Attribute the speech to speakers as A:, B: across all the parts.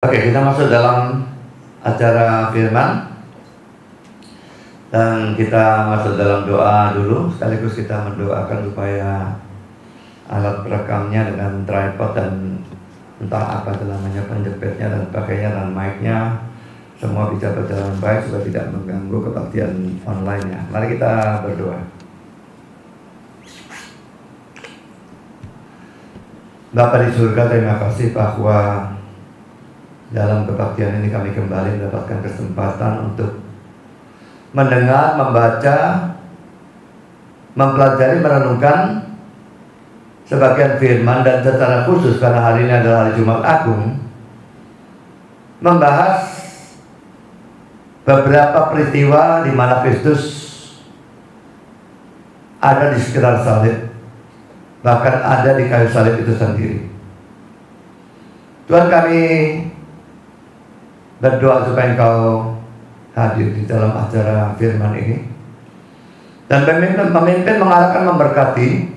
A: Oke, kita masuk dalam acara firman dan kita masuk dalam doa dulu, sekaligus kita mendoakan supaya alat perekamnya dengan tripod dan entah apa itu namanya, penjepitnya dan sebagainya dan mic-nya semua bisa berjalan baik supaya tidak mengganggu kebaktian online-nya. Mari kita berdoa. Bapa di surga, terima kasih bahwa dalam kebaktian ini kami kembali mendapatkan kesempatan untuk mendengar, membaca, mempelajari, merenungkan sebagian firman, dan secara khusus karena hari ini adalah hari Jumat Agung, membahas beberapa peristiwa di mana Kristus ada di sekitar salib, bahkan ada di kayu salib itu sendiri. Tuhan, kami berdoa supaya Engkau hadir di dalam acara firman ini dan pemimpin mengarahkan, memberkati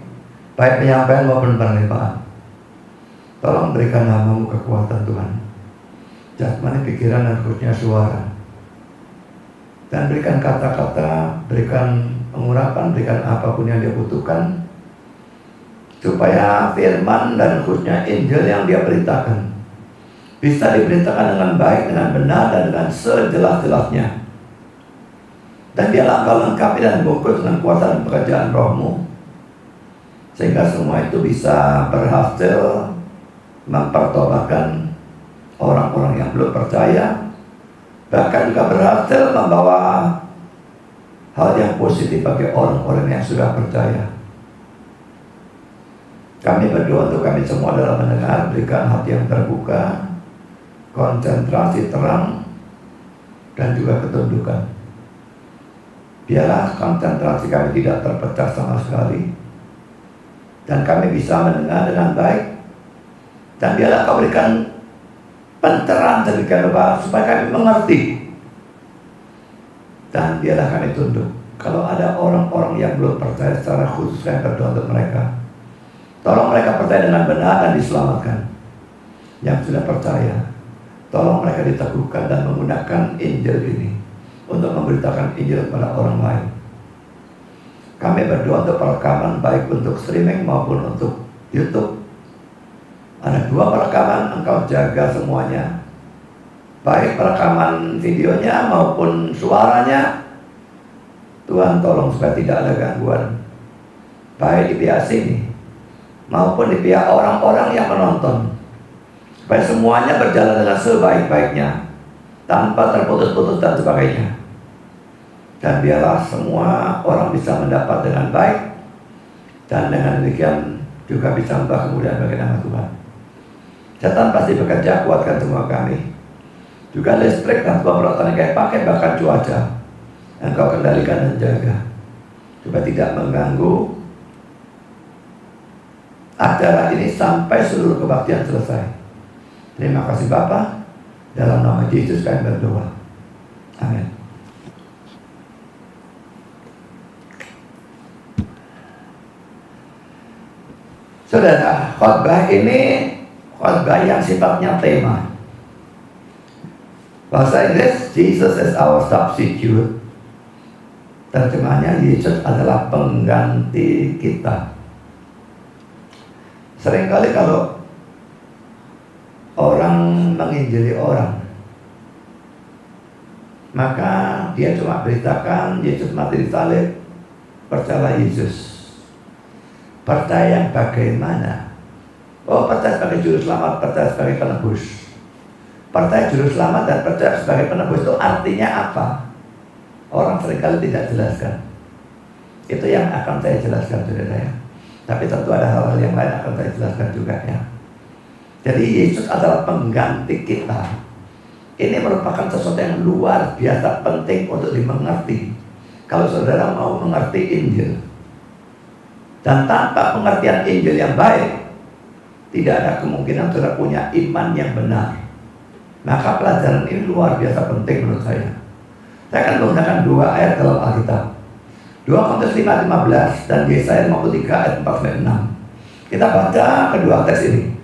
A: baik penyampaian maupun penerimaan. Tolong berikan namamu kekuatan Tuhan, jasmani, pikiran, dan khususnya suara, dan berikan kata-kata, berikan pengurapan, berikan apapun yang dia butuhkan supaya firman dan khususnya Injil yang dia beritakan bisa diberitakan dengan baik, dengan benar, dan dengan sejelas-jelasnya. Dan biarlah Engkau lengkapi dan bungkus dengan kuasa dan pekerjaan Roh-Mu, sehingga semua itu bisa berhasil mempertobatkan orang-orang yang belum percaya, bahkan juga berhasil membawa hal yang positif bagi orang-orang yang sudah percaya. Kami berdoa untuk kami semua dalam mendengar, berikan hati yang terbuka, konsentrasi terang, dan juga ketundukan. Biarlah konsentrasi kami tidak terpecah sama sekali, dan kami bisa mendengar dengan baik, dan biarlah Kau berikan pencerahan sedemikian rupa supaya kami mengerti, dan biarlah kami tunduk. Kalau ada orang-orang yang belum percaya, secara khusus kami berdoa untuk mereka. Tolong mereka percaya dengan benar dan diselamatkan. Yang sudah percaya, tolong mereka diteguhkan dan menggunakan Injil ini untuk memberitakan Injil kepada orang lain. Kami berdoa untuk perekaman, baik untuk streaming maupun untuk YouTube. Ada 2 perekaman, Engkau jaga semuanya, baik perekaman videonya maupun suaranya. Tuhan, tolong supaya tidak ada gangguan, baik di pihak sini maupun di pihak orang-orang yang menonton, supaya semuanya berjalan dengan sebaik-baiknya, tanpa terputus-putus dan sebagainya. Dan biarlah semua orang bisa mendapat dengan baik, dan dengan demikian juga bisa membahas kemudian bagi nama Tuhan. Setan pasti bekerja, kuatkan semua kami. Juga listrik dan semua peralatan yang kami pakai, bahkan cuaca, Engkau kendalikan dan jaga, supaya tidak mengganggu acara ini sampai seluruh kebaktian selesai. Terima kasih Bapa, dalam nama Yesus kami berdoa. Amin. Saudara, khotbah ini khotbah yang sifatnya tema. Bahasa Inggris, Jesus is our substitute. Terjemahnya, Yesus adalah pengganti kita. Seringkali kalau orang menginjili orang, maka dia cuma beritakan Yesus mati di salib, percaya Yesus. Percaya bagaimana? Oh, percaya sebagai juru selamat, percaya sebagai penebus. Percaya juru selamat dan percaya sebagai penebus itu artinya apa? Orang seringkali tidak jelaskan. Itu yang akan saya jelaskan, saudara ya. Tapi tentu ada hal-hal yang lain akan saya jelaskan juga ya. Jadi Yesus adalah pengganti kita. Ini merupakan sesuatu yang luar biasa penting untuk dimengerti. Kalau saudara mau mengerti Injil, dan tanpa pengertian Injil yang baik, tidak ada kemungkinan saudara punya iman yang benar. Maka pelajaran ini luar biasa penting menurut saya. Saya akan menggunakan 2 ayat dalam Alkitab, 2 Korintus 5:15 dan Yesaya 53 ayat 4-6. Kita baca kedua teks ini.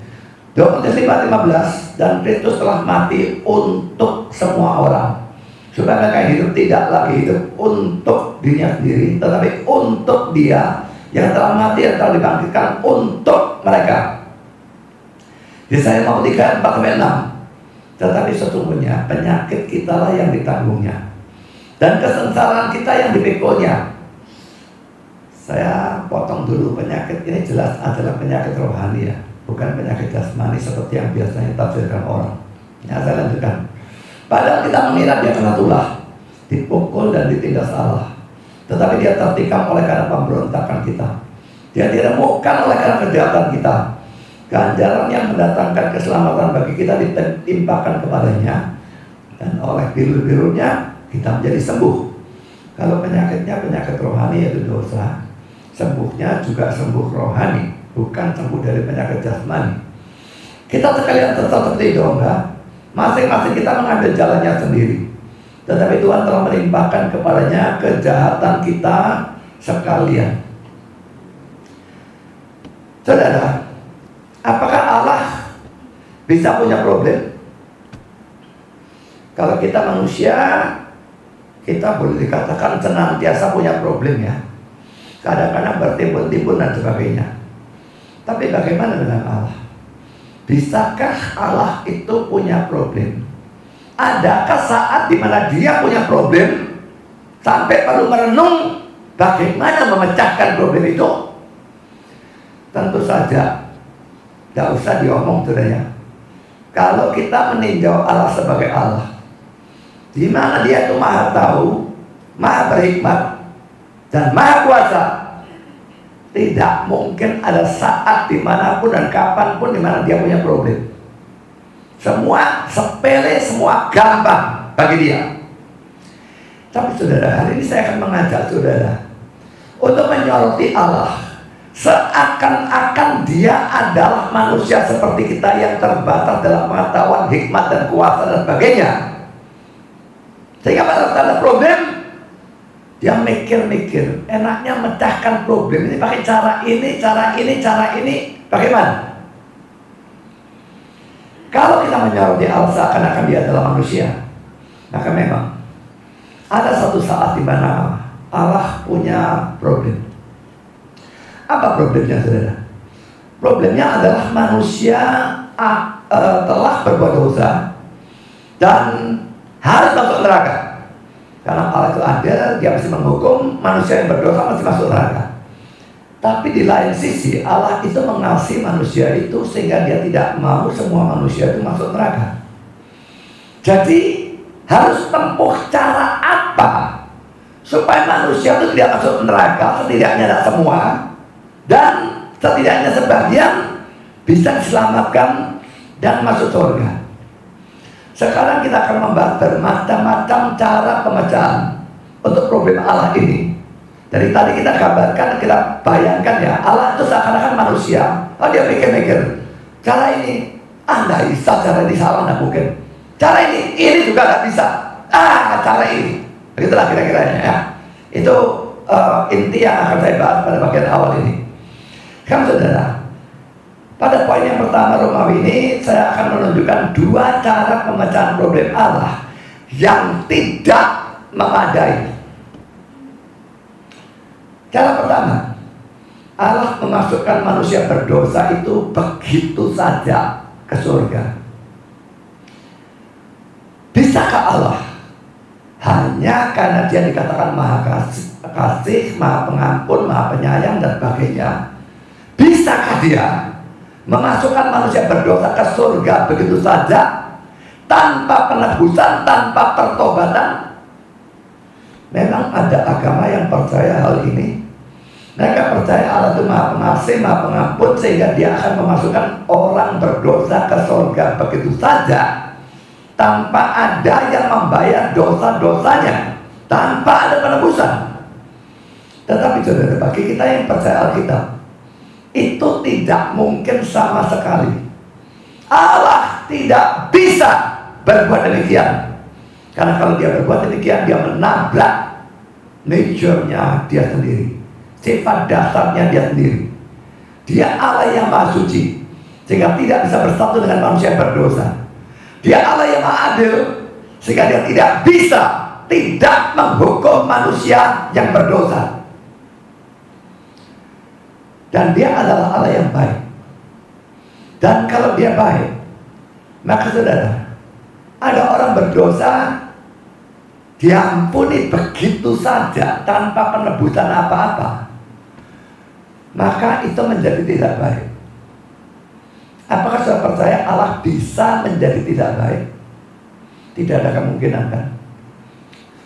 A: 2 Korintus 5:15, dan Kristus telah mati untuk semua orang, supaya mereka hidup tidak lagi hidup untuk dirinya sendiri, tetapi untuk Dia yang telah mati dan telah dibangkitkan untuk mereka. Yesaya 53:4-6. Tetapi sesungguhnya penyakit kitalah yang ditanggungnya, dan kesengsaraan kita yang dipikulnya. Saya potong dulu, penyakit ini jelas adalah penyakit rohani ya, bukan penyakit jasmani seperti yang biasanya tafsirkan orang. Ya, saya lanjutkan. Padahal kita mengira dia kena tulah, dipukul dan ditindas Allah, tetapi dia tertikam oleh karena pemberontakan kita, dia diremukkan oleh karena kejahatan kita. Ganjaran yang mendatangkan keselamatan bagi kita ditimpakan kepadanya, dan oleh biru-birunya kita menjadi sembuh. Kalau penyakitnya penyakit rohani yaitu dosa, sembuhnya juga sembuh rohani, bukan sembuh dari penyakit jasmani. Kita sekalian tetap seperti domba, masing-masing kita mengambil jalannya sendiri, tetapi Tuhan telah melimpahkan kepadanya kejahatan kita sekalian. Saudara, apakah Allah bisa punya problem? Kalau kita manusia, kita boleh dikatakan senantiasa punya problem ya. Kadang-kadang bertimbun-timbun dan sebagainya. Tapi bagaimana dengan Allah? Bisakah Allah itu punya problem? Adakah saat dimana Dia punya problem sampai perlu merenung bagaimana memecahkan problem itu? Tentu saja tidak usah diomong saudara. Kalau kita meninjau Allah sebagai Allah, di mana Dia itu maha tahu, maha berhikmat, dan maha kuasa, tidak mungkin ada saat dimanapun dan kapanpun dimana Dia punya problem. Semua sepele, semua gampang bagi Dia. Tapi saudara, hari ini saya akan mengajak saudara untuk menyoroti Allah seakan-akan Dia adalah manusia seperti kita yang terbatas dalam pengetahuan, hikmat, dan kuasa dan sebagainya. Sehingga pada saat ada problem, dia mikir-mikir, enaknya mecahkan problem ini pakai cara ini, cara ini, cara ini. Bagaimana? Kalau kita menyoroti Allah seakan-akan Dia adalah manusia, maka memang ada satu saat di mana Allah punya problem. Apa problemnya saudara? Problemnya adalah manusia telah berbuat dosa dan harus masuk neraka. Karena Allah itu adil, Dia mesti menghukum manusia yang berdosa mesti masuk neraka. Tapi di lain sisi Allah itu mengasihi manusia itu sehingga Dia tidak mau semua manusia itu masuk neraka. Jadi harus tempuh cara apa supaya manusia itu tidak masuk neraka, setidaknya tidak semua, dan setidaknya sebagian bisa diselamatkan dan masuk surga. Sekarang kita akan membahas bermacam-macam cara pemecahan untuk problem Allah ini. Dari tadi kita gambarkan, kita bayangkan ya, Allah itu seakan-akan manusia. Oh, Dia mikir-mikir, cara ini, nggak bisa, cara ini salah, nggak mungkin. Cara ini juga nggak bisa. Cara ini. Begitulah kira-kiranya ya. Itu inti yang akan saya bahas pada bagian awal ini. Kan saudara, pada poin yang pertama Romawi ini saya akan menunjukkan 2 cara pemecahan problem Allah yang tidak memadai. Cara pertama, Allah memasukkan manusia berdosa itu begitu saja ke surga. Bisakah Allah hanya karena Dia dikatakan maha kasih, maha pengampun, maha penyayang dan sebagainya, bisakah Dia memasukkan manusia berdosa ke surga begitu saja tanpa penebusan, tanpa pertobatan? Memang ada agama yang percaya hal ini. Mereka percaya Allah itu maha pengasih, maha pengampun, sehingga Dia akan memasukkan orang berdosa ke surga begitu saja tanpa ada yang membayar dosa-dosanya, tanpa ada penebusan. Tetapi saudara, bagi kita yang percaya Alkitab, itu tidak mungkin sama sekali. Allah tidak bisa berbuat demikian. Karena kalau Dia berbuat demikian, Dia menabrak nature-nya Dia sendiri, sifat dasarnya Dia sendiri. Dia Allah yang maha suci. sehingga tidak bisa bersatu dengan manusia yang berdosa. Dia Allah yang Maha Adil, sehingga dia tidak bisa tidak menghukum manusia yang berdosa. Dan dia adalah Allah yang baik. Dan kalau dia baik, maka saudara, ada orang berdosa diampuni begitu saja tanpa penebusan apa-apa, maka itu menjadi tidak baik. Apakah saudara percaya Allah bisa menjadi tidak baik? Tidak ada kemungkinan, kan?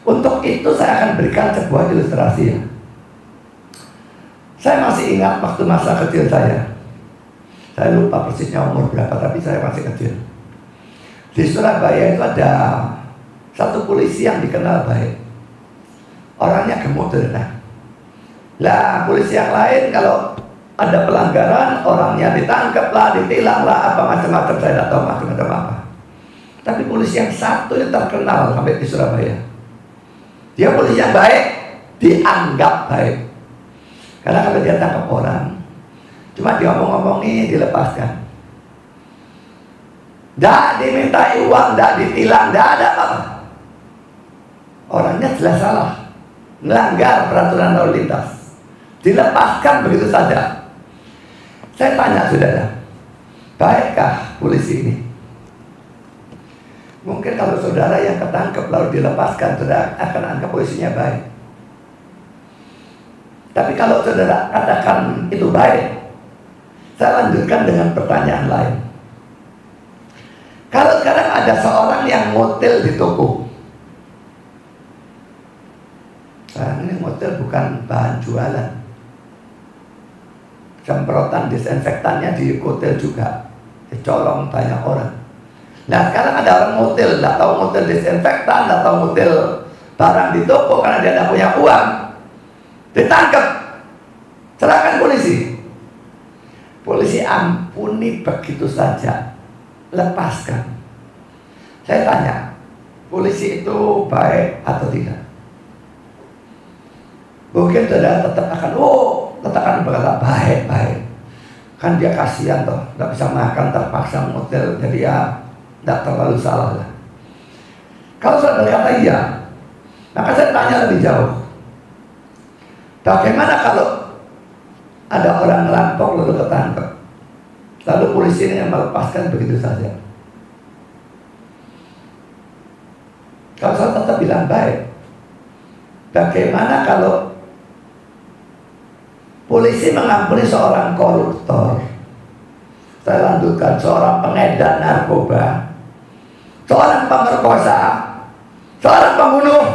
A: Untuk itu saya akan berikan sebuah ilustrasi ya. Saya masih ingat waktu masa kecil saya lupa persisnya umur berapa, tapi saya masih kecil. Di Surabaya itu ada satu polisi yang dikenal baik. Orangnya gemuk, saudara. Lah polisi yang lain kalau ada pelanggaran, orangnya ditangkap lah, ditilang lah, apa macam-macam, saya tidak tahu macam-macam apa. Tapi polisi yang satu yang terkenal sampai di Surabaya, dia polisi yang baik, dianggap baik. Karena kalau dia tangkap orang, cuma diomong-omongi, dilepaskan. Tidak dimintai uang, tidak ditilang, tidak ada apa-apa. Orangnya jelas salah, melanggar peraturan lalu lintas, dilepaskan begitu saja. Saya tanya saudara, baikkah polisi ini? Mungkin kalau saudara yang ketangkep lalu dilepaskan, saudara akan anggap polisinya baik. Tapi kalau saudara katakan itu baik, saya lanjutkan dengan pertanyaan lain. Kalau sekarang ada seorang yang ngotel di toko, sekarang ini ngotel bukan bahan jualan, semprotan disinfektannya di hotel juga, dicolong banyak orang. Nah sekarang ada orang ngotel, tidak tahu ngotel disinfektan, tidak tahu ngotel barang di toko karena dia tidak punya uang, ditangkap, serahkan polisi. Polisi ampuni begitu saja, lepaskan. Saya tanya, polisi itu baik atau tidak? Mungkin saudara tetap akan, berkata baik. Kan dia kasihan toh, tidak bisa makan, terpaksa ngotel, jadi ya tidak terlalu salah lah. Kalau saudara kata iya, maka saya tanya lebih jauh. Bagaimana kalau ada orang ngerampok lalu ketangkep, lalu polisi ini yang melepaskan begitu saja? Kalau saya tetap bilang baik. Bagaimana kalau polisi mengampuni seorang koruptor, saya lanjutkan, seorang pengedar narkoba, seorang pemerkosa, seorang pembunuh,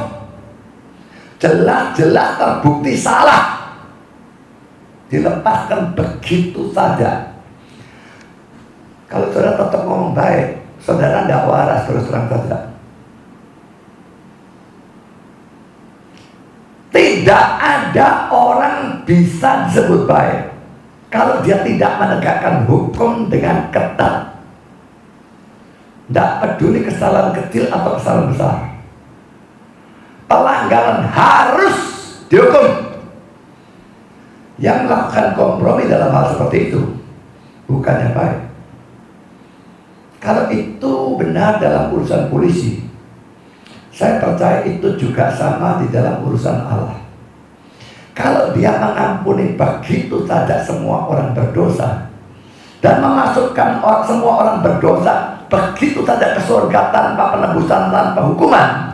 A: jelas-jelas terbukti salah, dilepaskan begitu saja. Kalau saudara tetap ngomong baik, saudara tidak waras terus terang saja. Tidak ada orang bisa disebut baik kalau dia tidak menegakkan hukum dengan ketat. Tidak peduli kesalahan kecil atau kesalahan besar, pelanggaran harus dihukum. Yang melakukan kompromi dalam hal seperti itu bukannya baik. Kalau itu benar dalam urusan polisi, saya percaya itu juga sama di dalam urusan Allah. Kalau dia mengampuni begitu saja semua orang berdosa dan memasukkan semua orang berdosa begitu saja ke surga tanpa penebusan, tanpa hukuman,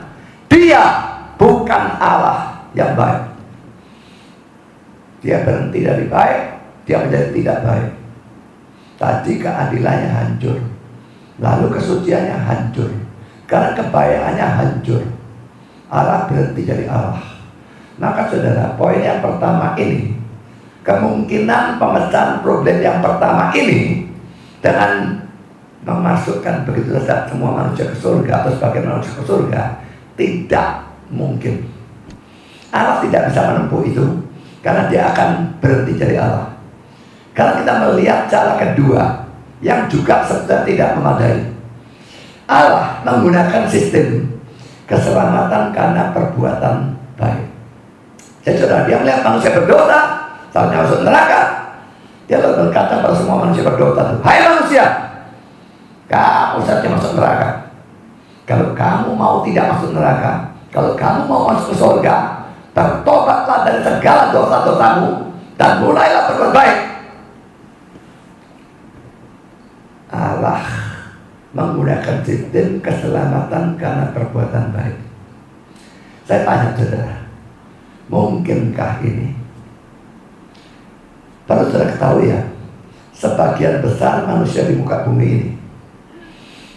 A: dia bukan Allah yang baik. Dia berhenti dari baik, dia menjadi tidak baik. Tadi keadilannya hancur, lalu kesuciannya hancur, karena kebaikannya hancur. Allah berhenti jadi Allah. Maka saudara, poin yang pertama ini, kemungkinan pemecahan problem yang pertama ini dengan memasukkan begitu saja semua manusia ke surga atau sebagian manusia ke surga, tidak mungkin. Allah tidak bisa menempuh itu, karena dia akan berhenti jadi Allah. Karena kita melihat cara kedua yang juga sebetulnya tidak memadai. Allah menggunakan sistem keselamatan karena perbuatan baik. Jadi saudara, dia melihat manusia berdosa, saatnya masuk neraka. Dia lalu berkata pada semua manusia berdosa, hai manusia manusia, kamu saja masuk neraka. Kalau kamu mau tidak masuk neraka, kalau kamu mau masuk ke surga, bertobatlah dari segala dosa-dosamu dan mulailah berbuat baik. Allah menggunakan sistem keselamatan karena perbuatan baik. Saya tanya saudara, mungkinkah ini? Perlu saudara ketahui ya, sebagian besar manusia di muka bumi ini,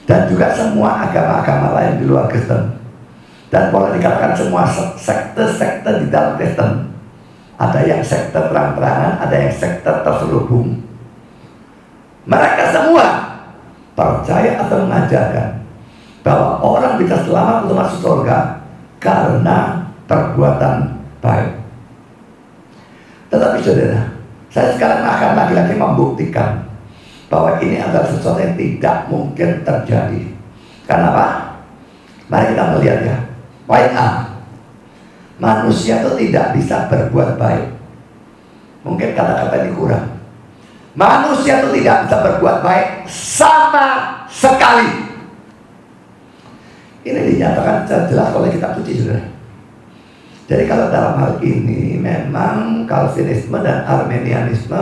A: dan juga semua agama-agama lain di luar Kristen, dan boleh dikatakan semua sekte-sekte di dalam Kristen, ada yang sekte terang-terangan, ada yang sekte terselubung. Mereka semua percaya atau mengajarkan bahwa orang bisa selamat untuk masuk surga karena perbuatan baik. Tetapi saudara, saya sekarang akan lagi-lagi membuktikan bahwa ini adalah sesuatu yang tidak mungkin terjadi. Kenapa? Mari kita melihat ya. Poin A, manusia itu tidak bisa berbuat baik. Mungkin kata-kata ini kurang. Manusia itu tidak bisa berbuat baik sama sekali. Ini dinyatakan jelas oleh kitab suci, saudara. Jadi kalau dalam hal ini memang Calvinisme dan Arminianisme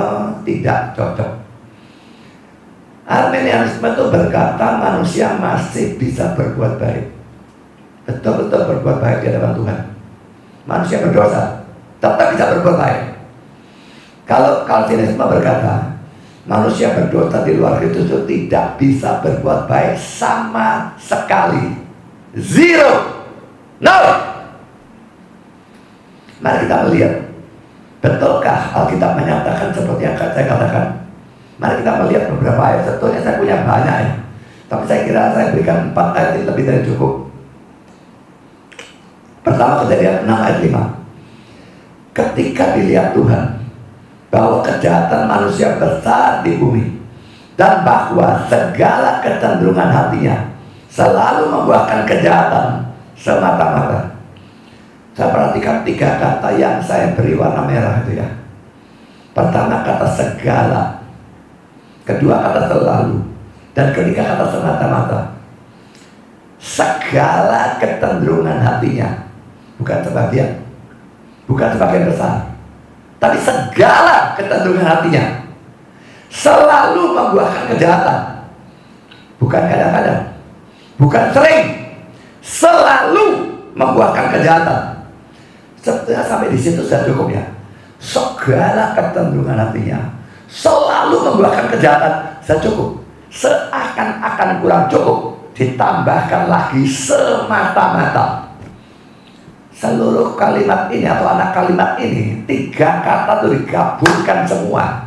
A: tidak cocok. Arminianisme itu berkata manusia masih bisa berbuat baik, betul-betul berbuat baik di hadapan Tuhan. Manusia berdosa, tetap bisa berbuat baik. Kalau Calvinisme berkata manusia berdosa di luar Kristus itu tidak bisa berbuat baik sama sekali. Zero. No. Mari kita melihat, betulkah Alkitab menyatakan seperti yang saya katakan? Mari kita melihat beberapa ayat. Sebetulnya saya punya banyak ya, tapi saya kira saya berikan 4 ayat ini lebih dari cukup. Pertama, Kejadian 6 ayat 5. Ketika dilihat Tuhan bahwa kejahatan manusia besar di bumi, dan bahwa segala kecenderungan hatinya selalu membuahkan kejahatan semata-mata. Saya perhatikan 3 kata yang saya beri warna merah itu ya. Pertama kata segala, kedua kata selalu, dan ketiga kata semata-mata. Segala kecenderungan hatinya, bukan sebagian, bukan sebagian besar, tapi segala kecenderungan hatinya selalu membuahkan kejahatan. Bukan kadang-kadang, bukan sering, selalu membuahkan kejahatan. Sebetulnya sampai di situ sudah cukup ya. Segala kecenderungan hatinya selalu membuahkan kejahatan, sudah cukup. Seakan-akan kurang cukup, ditambahkan lagi semata-mata. Seluruh kalimat ini atau anak kalimat ini, 3 kata itu digabungkan semua.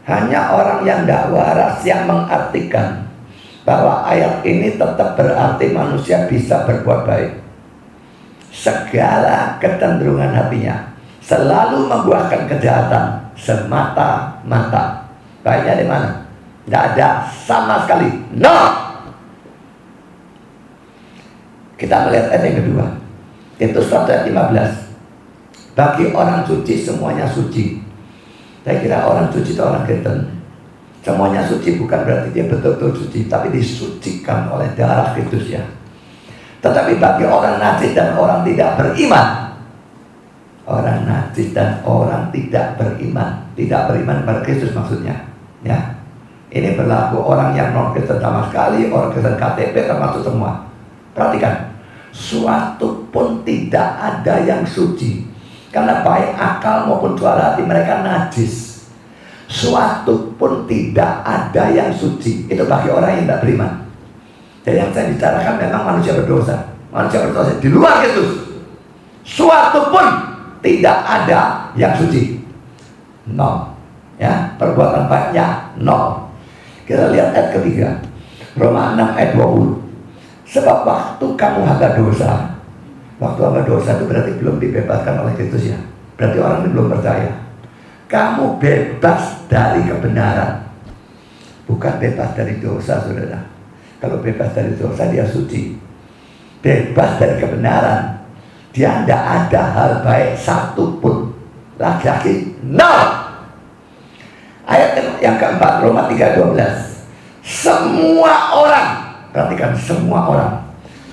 A: Hanya orang yang tidak waras yang mengartikan bahwa ayat ini tetap berarti manusia bisa berbuat baik. Segala kecenderungan hatinya selalu membuahkan kejahatan semata-mata. Baiknya di mana? Tidak ada sama sekali. No. Kita melihat ayat yang kedua. Itu 1 ayat 15. Bagi orang suci semuanya suci. Saya kira orang suci itu orang Kristen. Semuanya suci bukan berarti dia betul-betul suci, tapi disucikan oleh darah Kristus ya. Tetapi bagi orang najis dan orang tidak beriman, orang najis dan orang tidak beriman pada Kristus maksudnya ya. Ini berlaku orang yang non Kristen sama sekali, orang Kristen KTP termasuk semua. Perhatikan, suatu pun tidak ada yang suci, karena baik akal maupun suara hati mereka najis. Suatu pun tidak ada yang suci. Itu bagi orang yang tidak beriman. Jadi yang saya bicarakan memang manusia berdosa. Manusia berdosa di luar Kristus. Suatu pun tidak ada yang suci. No. Ya, perbuatan baiknya no. Kita lihat ayat ketiga, Roma 6 ayat 20. Sebab waktu kamu hamba dosa. Waktu hamba dosa itu berarti belum dibebaskan oleh Kristus ya. Berarti orang ini belum percaya. Kamu bebas dari kebenaran, bukan bebas dari dosa, saudara. Kalau bebas dari dosa dia suci. Bebas dari kebenaran, dia tidak ada hal baik satu pun. Laki-laki no. Ayat yang keempat, Roma 3:12. Semua orang, perhatikan, semua orang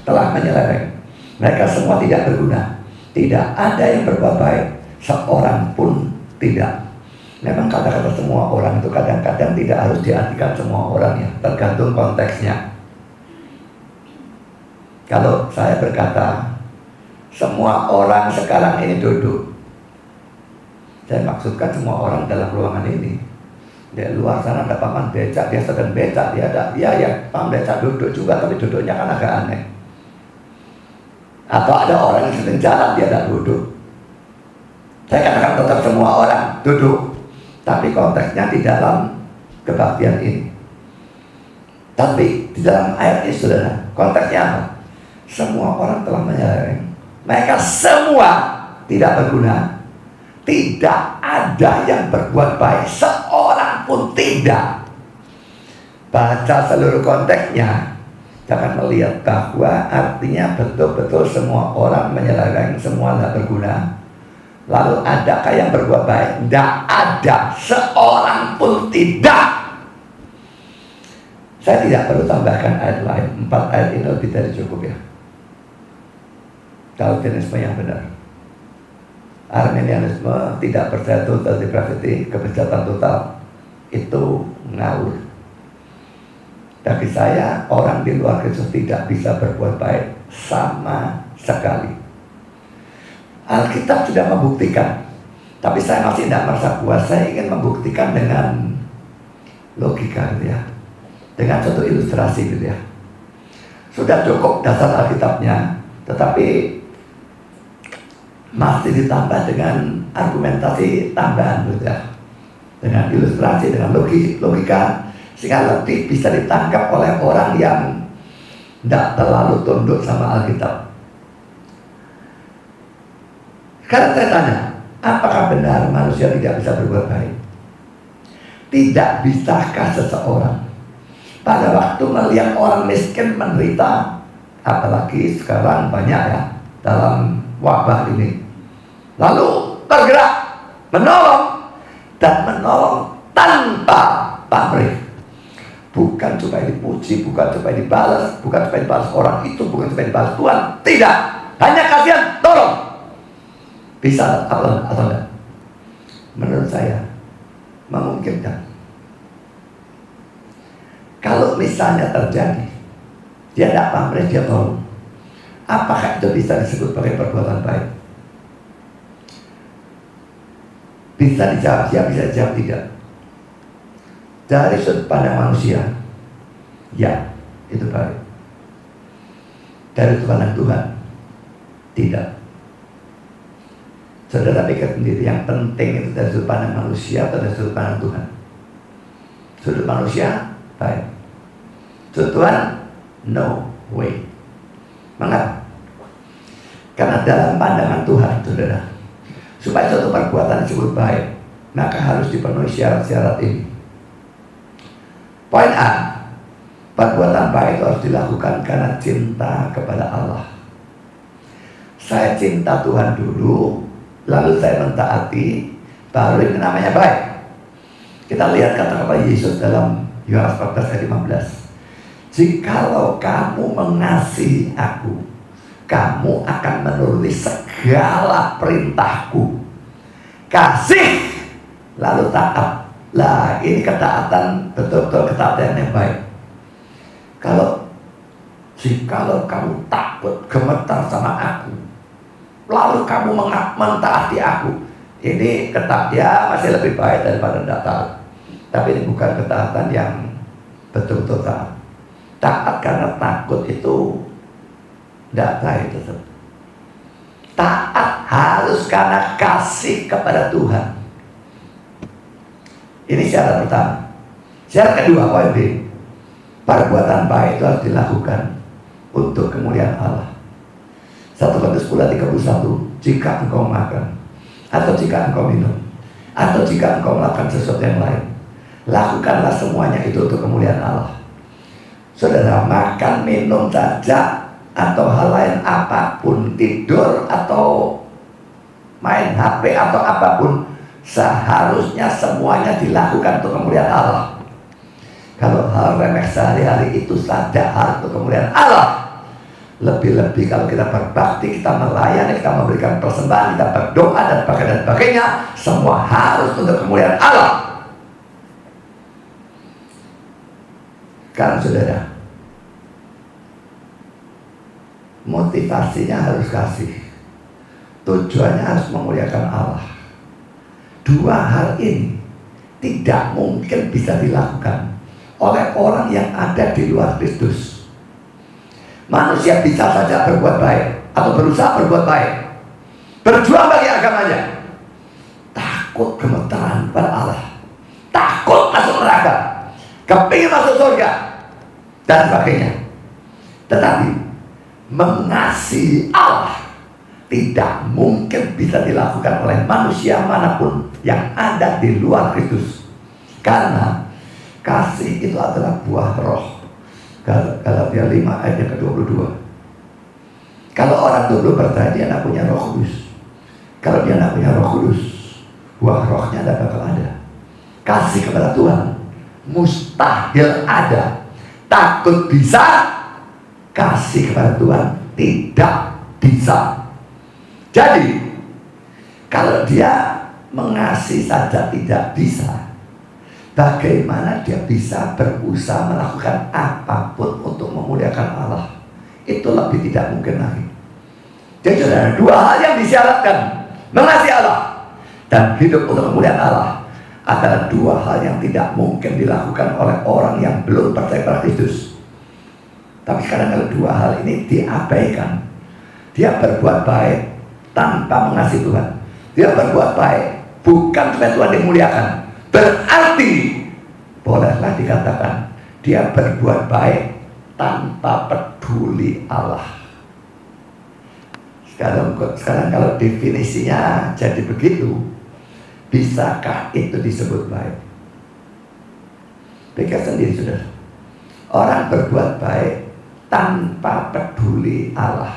A: telah menyeleweng. Mereka semua tidak berguna. Tidak ada yang berbuat baik, seorang pun tidak. Memang kata-kata semua orang itu kadang-kadang tidak harus diartikan semua orang ya, tergantung konteksnya. Kalau saya berkata semua orang sekarang ini duduk, saya maksudkan semua orang dalam ruangan ini. Di luar sana ada paman becak, dia sedang becak, dia ada, ya paman becak duduk juga, tapi duduknya kan agak aneh. Atau ada orang yang sedang jalan, dia tidak duduk. Saya katakan tetap semua orang duduk, tapi konteksnya di dalam kebaktian ini. Tapi di dalam ayat ini, saudara, konteksnya apa? Semua orang telah menyeleweng. Mereka semua tidak berguna. Tidak ada yang berbuat baik, seorang pun tidak. Baca seluruh konteksnya, jangan melihat bahwa artinya betul-betul semua orang menyeleweng, semua tidak berguna. Lalu adakah yang berbuat baik? Tidak ada, seorang pun tidak. Saya tidak perlu tambahkan ayat lain. 4 ayat ini lebih dari cukup ya. Calvinisme yang benar, Arminianisme, tidak percaya total depravity, kebejatan total, itu ngawur. Bagi saya, orang di luar Kristus tidak bisa berbuat baik sama sekali. Alkitab sudah membuktikan, tapi saya masih tidak merasa puas. Saya ingin membuktikan dengan logika gitu ya, dengan satu ilustrasi gitu ya. Sudah cukup dasar Alkitabnya, tetapi masih ditambah dengan argumentasi tambahan gitu ya, dengan ilustrasi, dengan logika, sehingga lebih bisa ditangkap oleh orang yang tidak terlalu tunduk sama Alkitab. Sekarang saya tanya, apakah benar manusia tidak bisa berbuat baik? Tidak bisakah seseorang pada waktu melihat orang miskin menderita, apalagi sekarang banyak ya dalam wabah ini, lalu tergerak menolong, dan menolong tanpa pamrih, bukan supaya dipuji, bukan supaya dibalas, bukan supaya dibalas orang itu, bukan supaya dibalas Tuhan, tidak, hanya kasihan, tolong. Bisa atau tidak? Menurut saya memungkinkan. Kalau misalnya terjadi dia tidak pamrih, dia tolong, apakah itu bisa disebut sebagai perbuatan baik? Bisa dijawab ya, bisa dijawab tidak. Dari sudut pandang manusia, ya, itu baik. Dari sudut pandang Tuhan, tidak. Saudara pikir sendiri, yang penting itu dari sudut pandang manusia atau dari sudut pandang Tuhan? Sudut manusia, baik. Sudut Tuhan, no way. Mengapa? Karena dalam pandangan Tuhan, saudara, supaya suatu perbuatan disebut baik, maka harus dipenuhi syarat-syarat ini. Poin A, perbuatan baik itu harus dilakukan karena cinta kepada Allah. Saya cinta Tuhan dulu, lalu saya mentaati, baru ini namanya baik. Kita lihat kata-kata Yesus dalam Yohanes 14 ayat 15. Jikalau kamu mengasihi aku, kamu akan menuruti segala perintahku. Kasih, lalu taat. Lah, ini ketaatan, betul-betul ketaatan yang baik. Jikalau kamu takut, gemetar sama aku, lalu kamu mentaati aku, ini ketaatan ya masih lebih baik daripada tidak taat. Tapi ini bukan ketaatan yang betul-betul taat. Taat karena takut itu tidak baik. Taat harus karena kasih kepada Tuhan. Ini syarat pertama. Syarat kedua, poin B, perbuatan baik itu harus dilakukan untuk kemuliaan Allah. 1 Korintus 10:31, jika engkau makan, atau jika engkau minum, atau jika engkau melakukan sesuatu yang lain, lakukanlah semuanya itu untuk kemuliaan Allah. Saudara, makan, minum saja, atau hal lain apapun, tidur, atau main HP, atau apapun, seharusnya semuanya dilakukan untuk kemuliaan Allah. Kalau hal remeh sehari-hari itu saja hal untuk kemuliaan Allah, lebih-lebih kalau kita berbakti, kita melayani, kita memberikan persembahan, kita berdoa dan sebagainya, semua harus untuk kemuliaan Allah. Kan saudara, motivasinya harus kasih, tujuannya harus memuliakan Allah. Dua hal ini tidak mungkin bisa dilakukan oleh orang yang ada di luar Kristus. Manusia bisa saja berbuat baik atau berusaha berbuat baik, berjuang bagi agamanya, takut gemeteran pada Allah, takut masuk neraka, kepingin masuk surga dan sebagainya. Tetapi mengasihi Allah tidak mungkin bisa dilakukan oleh manusia manapun yang ada di luar Kristus, karena kasih itu adalah buah roh. Galatia 5 ayat yang ke-22. Kalau orang dulu bertanya dia tidak punya Roh Kudus, kalau dia tidak punya Roh Kudus, buah rohnya tidak bakal ada. Kasih kepada Tuhan mustahil ada. Takut bisa, kasih kepada Tuhan tidak bisa. Jadi kalau dia mengasihi saja tidak bisa, bagaimana dia bisa berusaha melakukan apapun untuk memuliakan Allah? Itu lebih tidak mungkin lagi. Jadi saudara, dua hal yang disyaratkan, mengasihi Allah dan hidup untuk memuliakan Allah, adalah dua hal yang tidak mungkin dilakukan oleh orang yang belum percaya pada Kristus. Tapi sekarang kalau dua hal ini diabaikan, dia berbuat baik tanpa mengasihi Tuhan, dia berbuat baik bukan supaya Tuhan dimuliakan, berarti bolehlah dikatakan dia berbuat baik tanpa peduli Allah. Sekarang kalau definisinya jadi begitu, bisakah itu disebut baik? Pikir sendiri saudara, orang berbuat baik tanpa peduli Allah,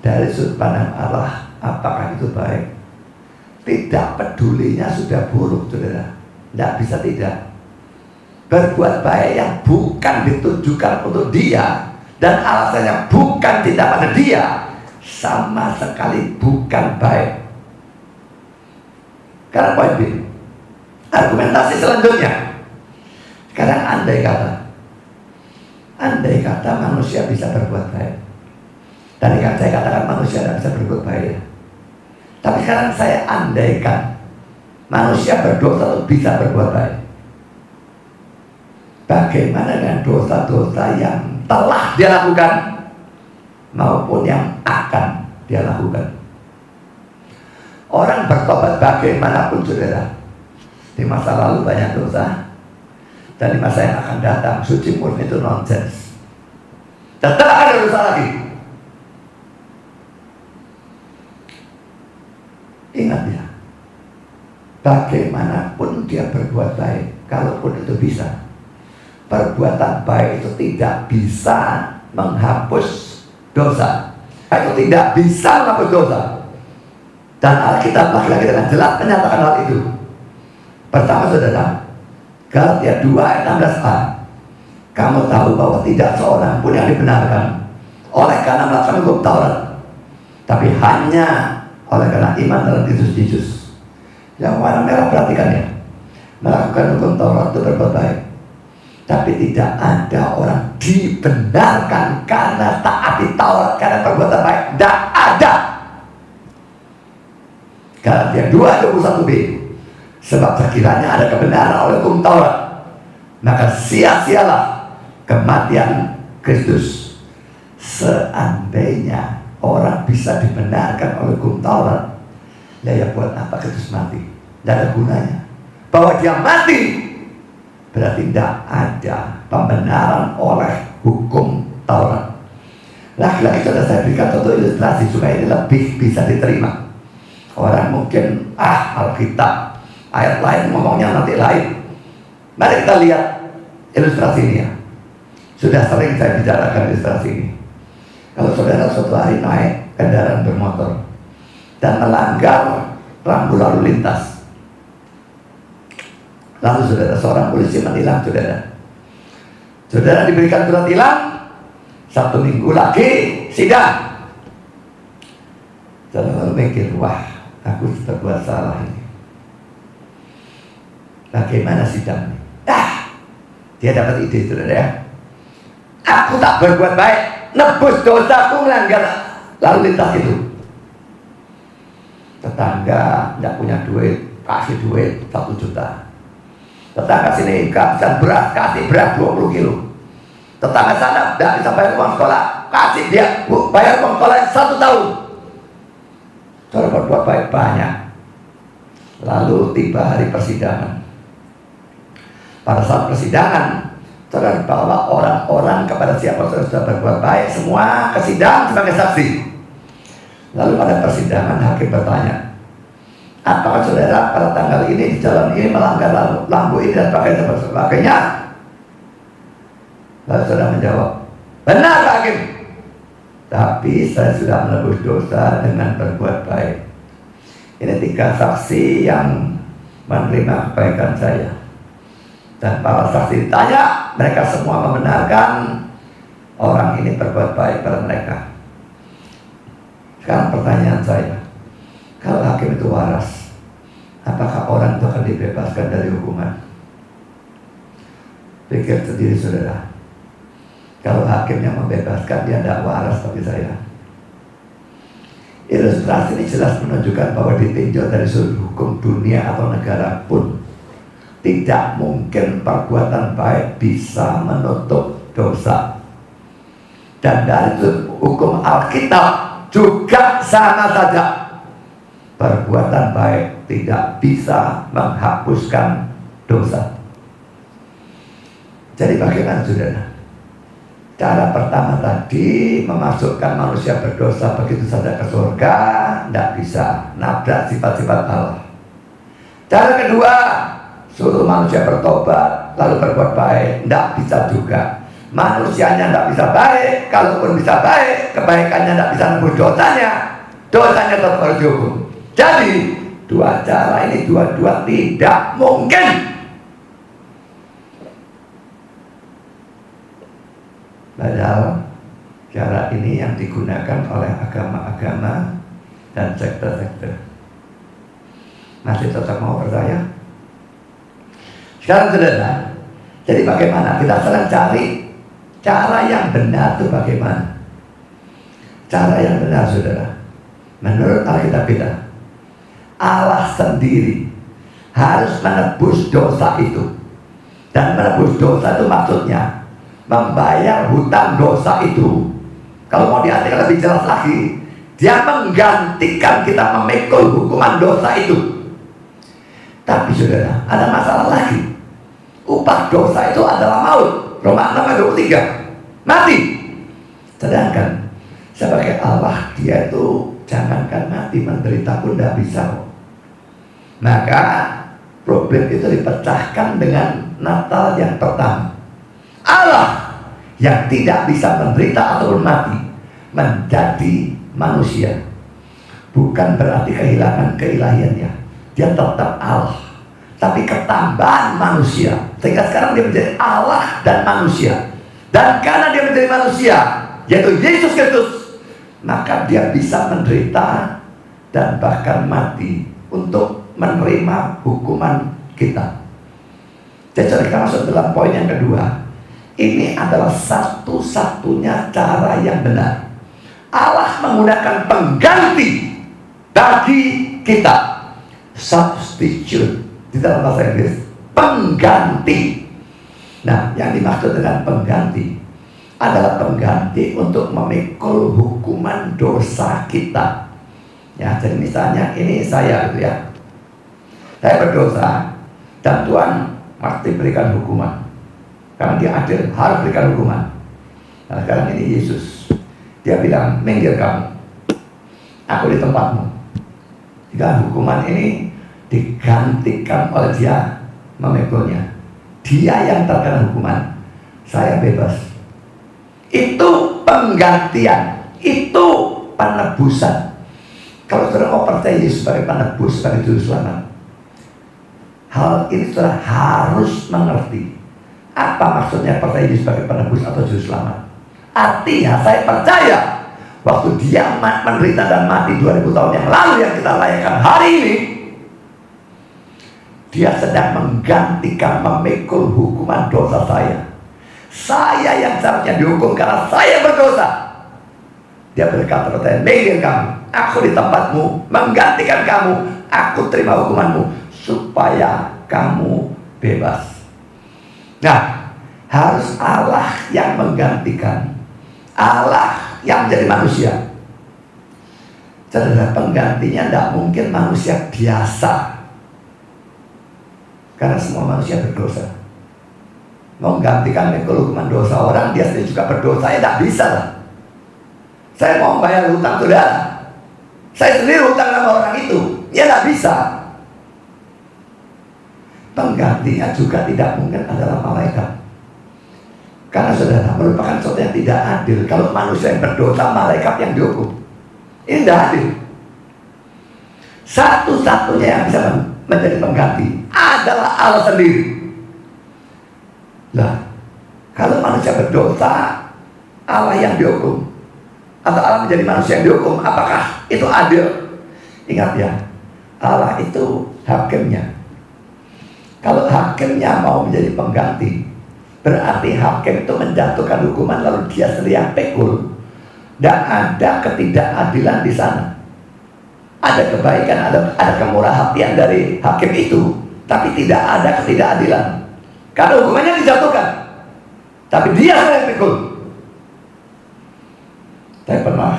A: dari sudut pandang Allah, apakah itu baik? Tidak pedulinya sudah buruk saudara. Tidak bisa tidak. Berbuat baik yang bukan ditujukan untuk dia dan alasannya bukan tidak pada dia, sama sekali bukan baik. Karena poin B, argumentasi selanjutnya. Sekarang andai kata manusia bisa berbuat baik. Tadi kan saya katakan manusia tidak bisa berbuat baik. Tapi sekarang saya andaikan manusia berdosa itu bisa berbuat baik. Bagaimana dengan dosa-dosa yang telah dia lakukan maupun yang akan dia lakukan? Orang bertobat bagaimanapun saudara, di masa lalu banyak dosa, dan di masa yang akan datang suci murni itu nonsens. Tetap ada dosa lagi. Ingat ya, bagaimanapun dia berbuat baik, kalaupun itu bisa, perbuatan baik itu tidak bisa menghapus dosa. Itu tidak bisa menghapus dosa. Dan Alkitab lagi-lagi dengan jelas menyatakan hal itu. Pertama saudara, Galatia 2 ayat 16a, kamu tahu bahwa tidak seorang pun yang dibenarkan oleh karena melaksanakan hukum Taurat, tapi hanya oleh karena iman dalam Kristus Yesus. Yang warna merah perhatikan ya, melakukan hukum Taurat itu berbuat baik, tapi tidak ada orang dibenarkan karena taati Taurat, karena perbuatan baik. Tidak ada. Galatia 2:21b, sebab sekiranya ada kebenaran oleh hukum Taurat, maka sia-sialah kematian Kristus. Seandainya orang bisa dibenarkan oleh hukum Taurat, ya buat apa Kristus mati? Tidak ada gunanya. Bahwa dia mati berarti tidak ada pembenaran oleh hukum Taurat. Lagi-lagi sudah saya berikan satu ilustrasi supaya ini lebih bisa diterima. Orang mungkin Alkitab ayat lain ngomongnya nanti lain. Mari kita lihat ilustrasi ini ya. Sudah sering saya bicarakan ilustrasi ini. Kalau saudara suatu hari naik kendaraan bermotor dan melanggar rambu lalu lintas. Lalu saudara, seorang polisi menilang saudara. Saudara diberikan surat tilang, 1 minggu lagi sidang. Saudara lalu mikir, wah, aku berbuat salah ini. Bagaimana sidangnya? Dia dapat ide saudara ya. Aku tak berbuat baik, nebus dosaku melanggar lalu lintas itu. Tetangga tidak punya duit, kasih duit 1 juta. Tetangga sini kehabisan beras, kasih beras 20 kilo. Tetangga sana tidak bisa bayar uang sekolah, kasih dia bayar uang sekolah 1 tahun. Saudara berbuat baik banyak. Lalu tiba hari persidangan. Pada saat persidangan, saudara bawa orang-orang kepada siapa saudara sudah berbuat baik, semua ke sidang sebagai saksi. Lalu pada persidangan hakim bertanya, apakah saudara pada tanggal ini di jalan ini melanggar lampu ini dan sebagainya? Lalu saudara menjawab, benar hakim, tapi saya sudah menebus dosa dengan berbuat baik. Ini 3 saksi yang menerima kebaikan saya. Dan para saksi ditanya, mereka semua membenarkan orang ini berbuat baik pada mereka. Sekarang pertanyaan saya, kalau hakim itu waras, apakah orang itu akan dibebaskan dari hukuman? Pikir sendiri saudara. Kalau hakim yang membebaskan, dia tidak waras bagi saya. Ilustrasi ini jelas menunjukkan bahwa ditinjau dari sudut hukum dunia atau negara pun, tidak mungkin perbuatan baik bisa menutup dosa. Dan dari hukum Alkitab juga sama saja. Perbuatan baik tidak bisa menghapuskan dosa. Jadi bagaimana saudara? Cara pertama tadi memasukkan manusia berdosa begitu saja ke surga, tidak bisa, nabrak sifat-sifat Allah. Cara kedua, suruh manusia bertobat lalu berbuat baik, tidak bisa juga. Manusianya tidak bisa baik, kalaupun bisa baik, kebaikannya tidak bisa nembus dosanya, dosanya tetap harus dihukum. Jadi 2 cara ini dua-dua tidak mungkin. Padahal cara ini yang digunakan oleh agama-agama dan sekte-sekte. Masih tetap mau percaya? Sekarang saudara, jadi bagaimana? Kita sedang cari cara yang benar itu bagaimana? Cara yang benar saudara, menurut Alkitab kita, Allah sendiri harus menebus dosa itu. Dan menebus dosa itu maksudnya membayar hutang dosa itu. Kalau mau diartikan lebih jelas lagi, dia menggantikan kita memikul hukuman dosa itu. Tapi saudara, ada masalah lagi. Upah dosa itu adalah maut. Roma 6:23, mati. Sedangkan sebagai Allah, dia itu jangankan mati, menderita pun tidak bisa. Maka problem itu dipecahkan dengan Natal yang pertama. Allah yang tidak bisa menderita ataupun mati menjadi manusia. Bukan berarti kehilangan keilahiannya, dia tetap Allah, tapi ketambahan manusia. Sehingga sekarang dia menjadi Allah dan manusia. Dan karena dia menjadi manusia, yaitu Yesus Kristus, maka dia bisa menderita dan bahkan mati untuk menerima hukuman kita. Jadi kita masuk dalam poin yang kedua. Ini adalah satu-satunya cara yang benar. Allah menggunakan pengganti bagi kita. Substitute di dalam bahasa Inggris, pengganti. Nah, yang dimaksud dengan pengganti adalah pengganti untuk memikul hukuman dosa kita. Ya, jadi misalnya ini saya gitu ya. Saya berdosa dan Tuhan pasti berikan hukuman. Karena dia adil, harus berikan hukuman. Nah, sekarang ini Yesus, dia bilang, minggir kamu, aku di tempatmu. Jika hukuman ini digantikan oleh dia memikulnya, dia yang terkena hukuman, saya bebas. Itu penggantian, itu penebusan. Kalau saudara mau percaya Yesus sebagai penebus, sebagai juru selamat, hal ini saudara harus mengerti apa maksudnya percaya Yesus sebagai penebus atau juru selamat. Artinya saya percaya waktu dia menderita dan mati 2000 tahun yang lalu yang kita layakan hari ini, dia sedang menggantikan, memikul hukuman dosa saya. Saya yang seharusnya dihukum karena saya berdosa. Dia berkata kepada saya, "Minggir kamu, aku di tempatmu, menggantikan kamu, aku terima hukumanmu, supaya kamu bebas." Nah, harus Allah yang menggantikan, Allah yang menjadi manusia. Saudara, penggantinya tidak mungkin manusia biasa, karena semua manusia berdosa. Menggantikan hukuman dosa orang, dia sendiri juga berdosa, ya tidak bisa lah. Saya mau bayar hutang saudara, saya sendiri hutang sama orang itu, ya tidak bisa. Penggantinya juga tidak mungkin adalah malaikat, karena saudara merupakan sesuatu yang tidak adil. Kalau manusia yang berdosa, malaikat yang dihukum, ini tidak adil. Satu-satunya yang bisa menjadi pengganti adalah Allah sendiri. Lah, kalau manusia berdosa, Allah yang dihukum, atau Allah menjadi manusia yang dihukum, apakah itu adil? Ingat ya, Allah itu hakimnya. Kalau hakimnya mau menjadi pengganti, berarti hakim itu menjatuhkan hukuman lalu dia sendiri yang pikul. Dan ada ketidakadilan di sana. Ada kebaikan, ada kemurah hatian dari hakim itu, tapi tidak ada ketidakadilan. Karena hukumannya dijatuhkan, tapi dia sendiri yang pikul. Saya pernah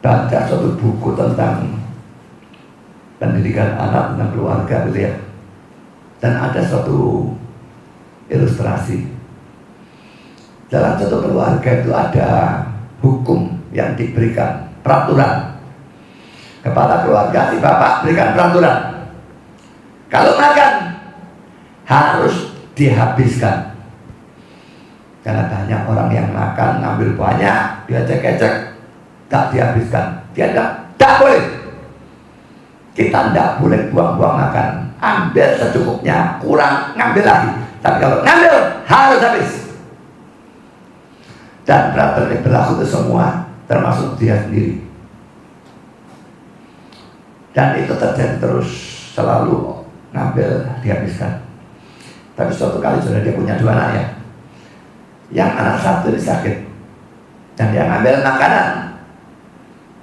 A: baca suatu buku tentang pendidikan anak, tentang keluarga gitu ya. Dan ada suatu ilustrasi. Dalam suatu keluarga itu ada hukum yang diberikan, peraturan. Kepala keluarga, si bapak berikan peraturan. Kalau makan harus dihabiskan. Karena banyak orang yang makan, ngambil banyak, dia cek-cek, tak dihabiskan. Dia tidak boleh. Kita tidak boleh buang-buang makan. Ambil secukupnya, kurang, ngambil lagi. Tapi kalau ngambil, harus habis. Dan peraturan ini berlaku ke semua, termasuk dia sendiri. Dan itu terjadi terus, selalu ngambil, dihabiskan. Tapi suatu kali sudah dia punya 2 anak ya. Yang anak satu ini sakit, dan dia ngambil makanan.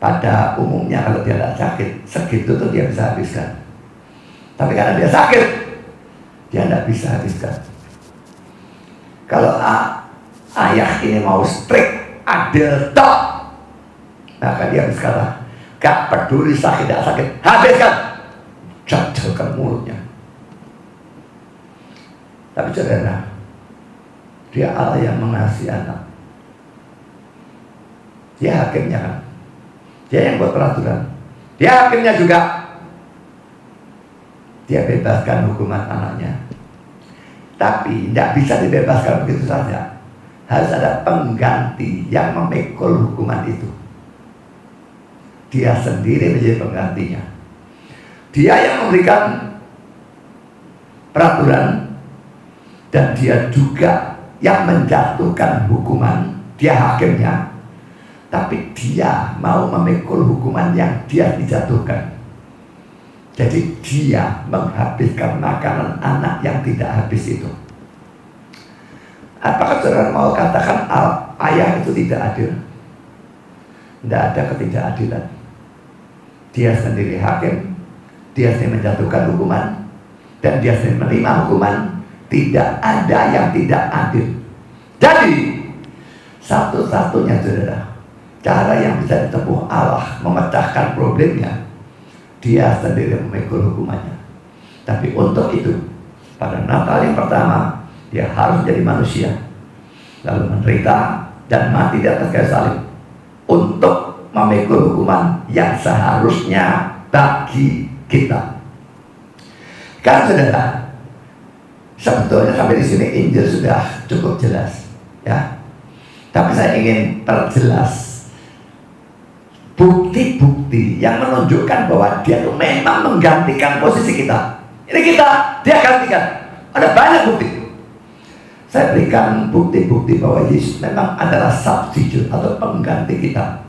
A: Pada umumnya kalau dia tidak sakit, segitu tuh dia bisa habiskan. Tapi karena dia sakit, dia tidak bisa habiskan. Kalau ayah ini mau strict, adil, tok, maka dia berkata, gak peduli sakit tidak sakit, habiskan. Jajalkan mulutnya. Tapi saudara, dia Allah yang mengasihi anak. Dia hakimnya kan. Dia yang buat peraturan. Dia hakimnya juga. Dia bebaskan hukuman anaknya. Tapi tidak bisa dibebaskan begitu saja. Harus ada pengganti yang memikul hukuman itu. Dia sendiri menjadi penggantinya. Dia yang memberikan peraturan, dan dia juga yang menjatuhkan hukuman. Dia hakimnya, tapi dia mau memikul hukuman yang dia dijatuhkan. Jadi dia menghabiskan makanan anak yang tidak habis itu. Apakah saudara mau katakan ayah itu tidak adil? Tidak ada ketidakadilan. Dia sendiri hakim, dia sendiri menjatuhkan hukuman, dan dia sendiri menerima hukuman. Tidak ada yang tidak adil. Jadi satu-satunya saudara, cara yang bisa ditempuh Allah memecahkan problemnya, dia sendiri memikul hukumannya. Tapi untuk itu, pada Natal yang pertama, dia harus menjadi manusia, lalu menderita dan mati di atas kayu salib untuk memikul hukuman yang seharusnya bagi kita. Kan saudara, sebetulnya sampai di sini Injil sudah cukup jelas, ya. Tapi saya ingin perjelas bukti-bukti yang menunjukkan bahwa dia itu memang menggantikan posisi kita. Ini kita, dia gantikan. Ada banyak bukti. Saya berikan bukti-bukti bahwa Yesus memang adalah substitute atau pengganti kita.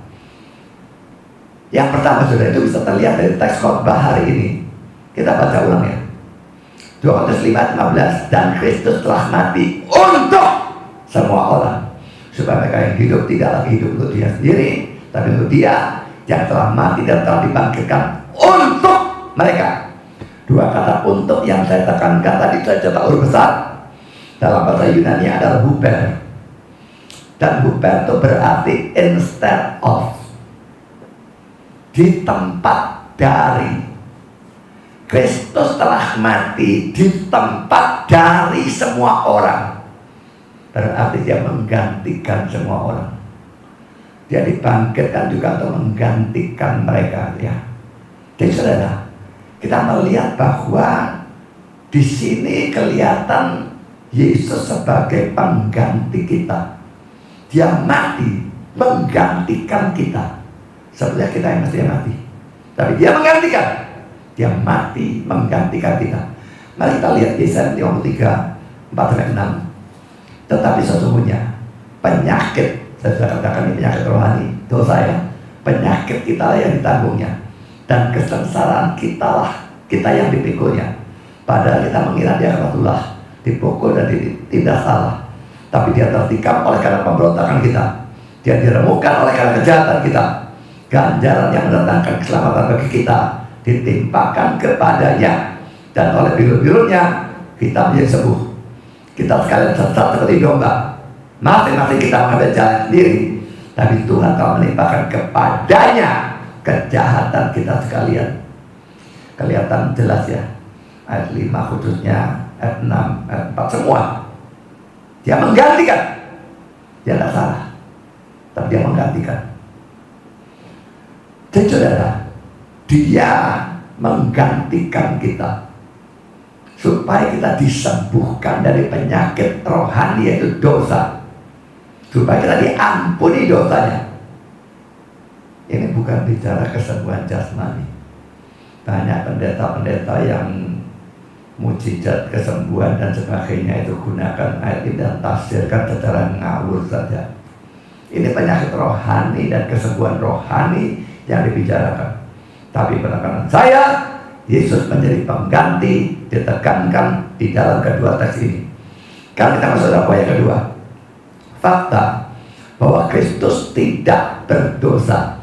A: Yang pertama, saudara, itu bisa terlihat dari teks khotbah hari ini. Kita baca ulang ya. 2 Korintus 5:15, dan Kristus telah mati untuk semua orang, supaya mereka yang hidup tidak lagi hidup untuk dia sendiri, tapi untuk dia yang telah mati dan telah dibangkitkan untuk mereka. Dua kata untuk yang saya tekankan tadi, saya cetak huruf besar. Dalam bahasa Yunani adalah huper. Dan huper itu berarti instead of, di tempat dari. Kristus telah mati di tempat dari semua orang. Berarti dia menggantikan semua orang. Dia dibangkitkan juga untuk menggantikan mereka, ya. Jadi saudara, kita melihat bahwa di sini kelihatan Yesus sebagai pengganti kita. Dia mati menggantikan kita. Sebenarnya kita yang mestinya mati, tapi dia menggantikan. Dia mati menggantikan kita. Mari kita lihat Yesaya 53, 4-6. Tetapi sesungguhnya penyakit, saya sudah katakan ini penyakit rohani, dosa ya, penyakit kita lah yang ditanggungnya, dan kesengsaraan kita yang dipikulnya. Padahal kita mengira dia kebetulan dipukul dan tidak salah, tapi dia tertikam oleh karena pemberontakan kita, dia diremukkan oleh karena kejahatan kita. Ganjaran yang mendatangkan keselamatan bagi kita ditimpakan kepadanya, dan oleh bilur-bilurnya kita menjadi sembuh. Kita sekalian sesat seperti domba, masing-masing kita mengambil jalan sendiri, tapi Tuhan telah menimpakan kepadanya kejahatan kita sekalian. Kelihatan jelas ya, ayat 5 khususnya, ayat 6, ayat 4 semua. Dia menggantikan. Dia tidak salah, tapi dia menggantikan. Jadi saudara, dia menggantikan kita supaya kita disembuhkan dari penyakit rohani, yaitu dosa, supaya kita diampuni dosanya. Ini bukan bicara kesembuhan jasmani. Banyak pendeta-pendeta yang mujizat kesembuhan dan sebagainya itu gunakan ayat ini dan tafsirkan secara ngawur saja. Ini penyakit rohani dan kesembuhan rohani yang dibicarakan. Tapi penekanan saya, Yesus menjadi pengganti, ditekankan di dalam kedua teks ini. Kalau kita masuk dalam poin yang kedua, fakta bahwa Kristus tidak berdosa.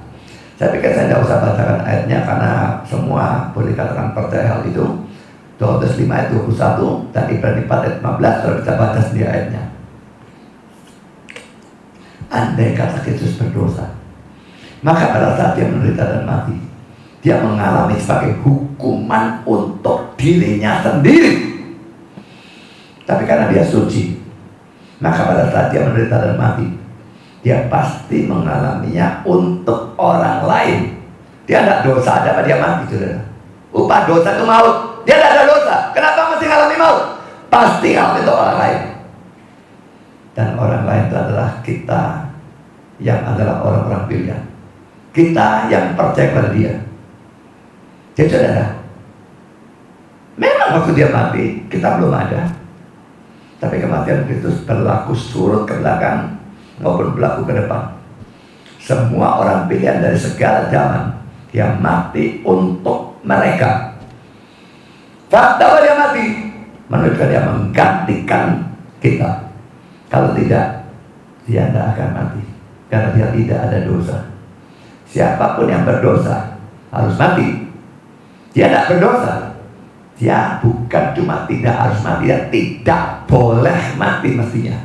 A: Saya pikir saya tidak usah bacakan ayatnya karena semua boleh katakan percaya hal itu. 2 5 ayat 21 dan Ibrani 4 ayat 15, kalau kita baca sendiri ayatnya. Andai kata Kristus berdosa, maka pada saat dia menderita dan mati, dia mengalami sebagai hukuman untuk dirinya sendiri. Tapi karena dia suci, maka pada saat dia menderita dan mati, dia pasti mengalaminya untuk orang lain. Dia tidak dosa, ada apa dia mati, saudara. Upah dosa itu maut. Dia tidak ada dosa, kenapa mesti mengalami maut? Pasti mengalami untuk orang lain. Dan orang lain itu adalah kita, yang adalah orang-orang pilihan. Kita yang percaya pada dia. Jadi saudara, memang waktu dia mati kita belum ada, tapi kematian Kristus berlaku surut ke belakang maupun berlaku ke depan. Semua orang pilihan dari segala zaman, dia mati untuk mereka. Fakta bahwa dia mati menunjukkan dia menggantikan kita. Kalau tidak, dia tidak akan mati, karena dia tidak ada dosa. Siapapun yang berdosa harus mati. Dia tidak berdosa, dia bukan cuma tidak harus mati, dia tidak boleh mati mestinya.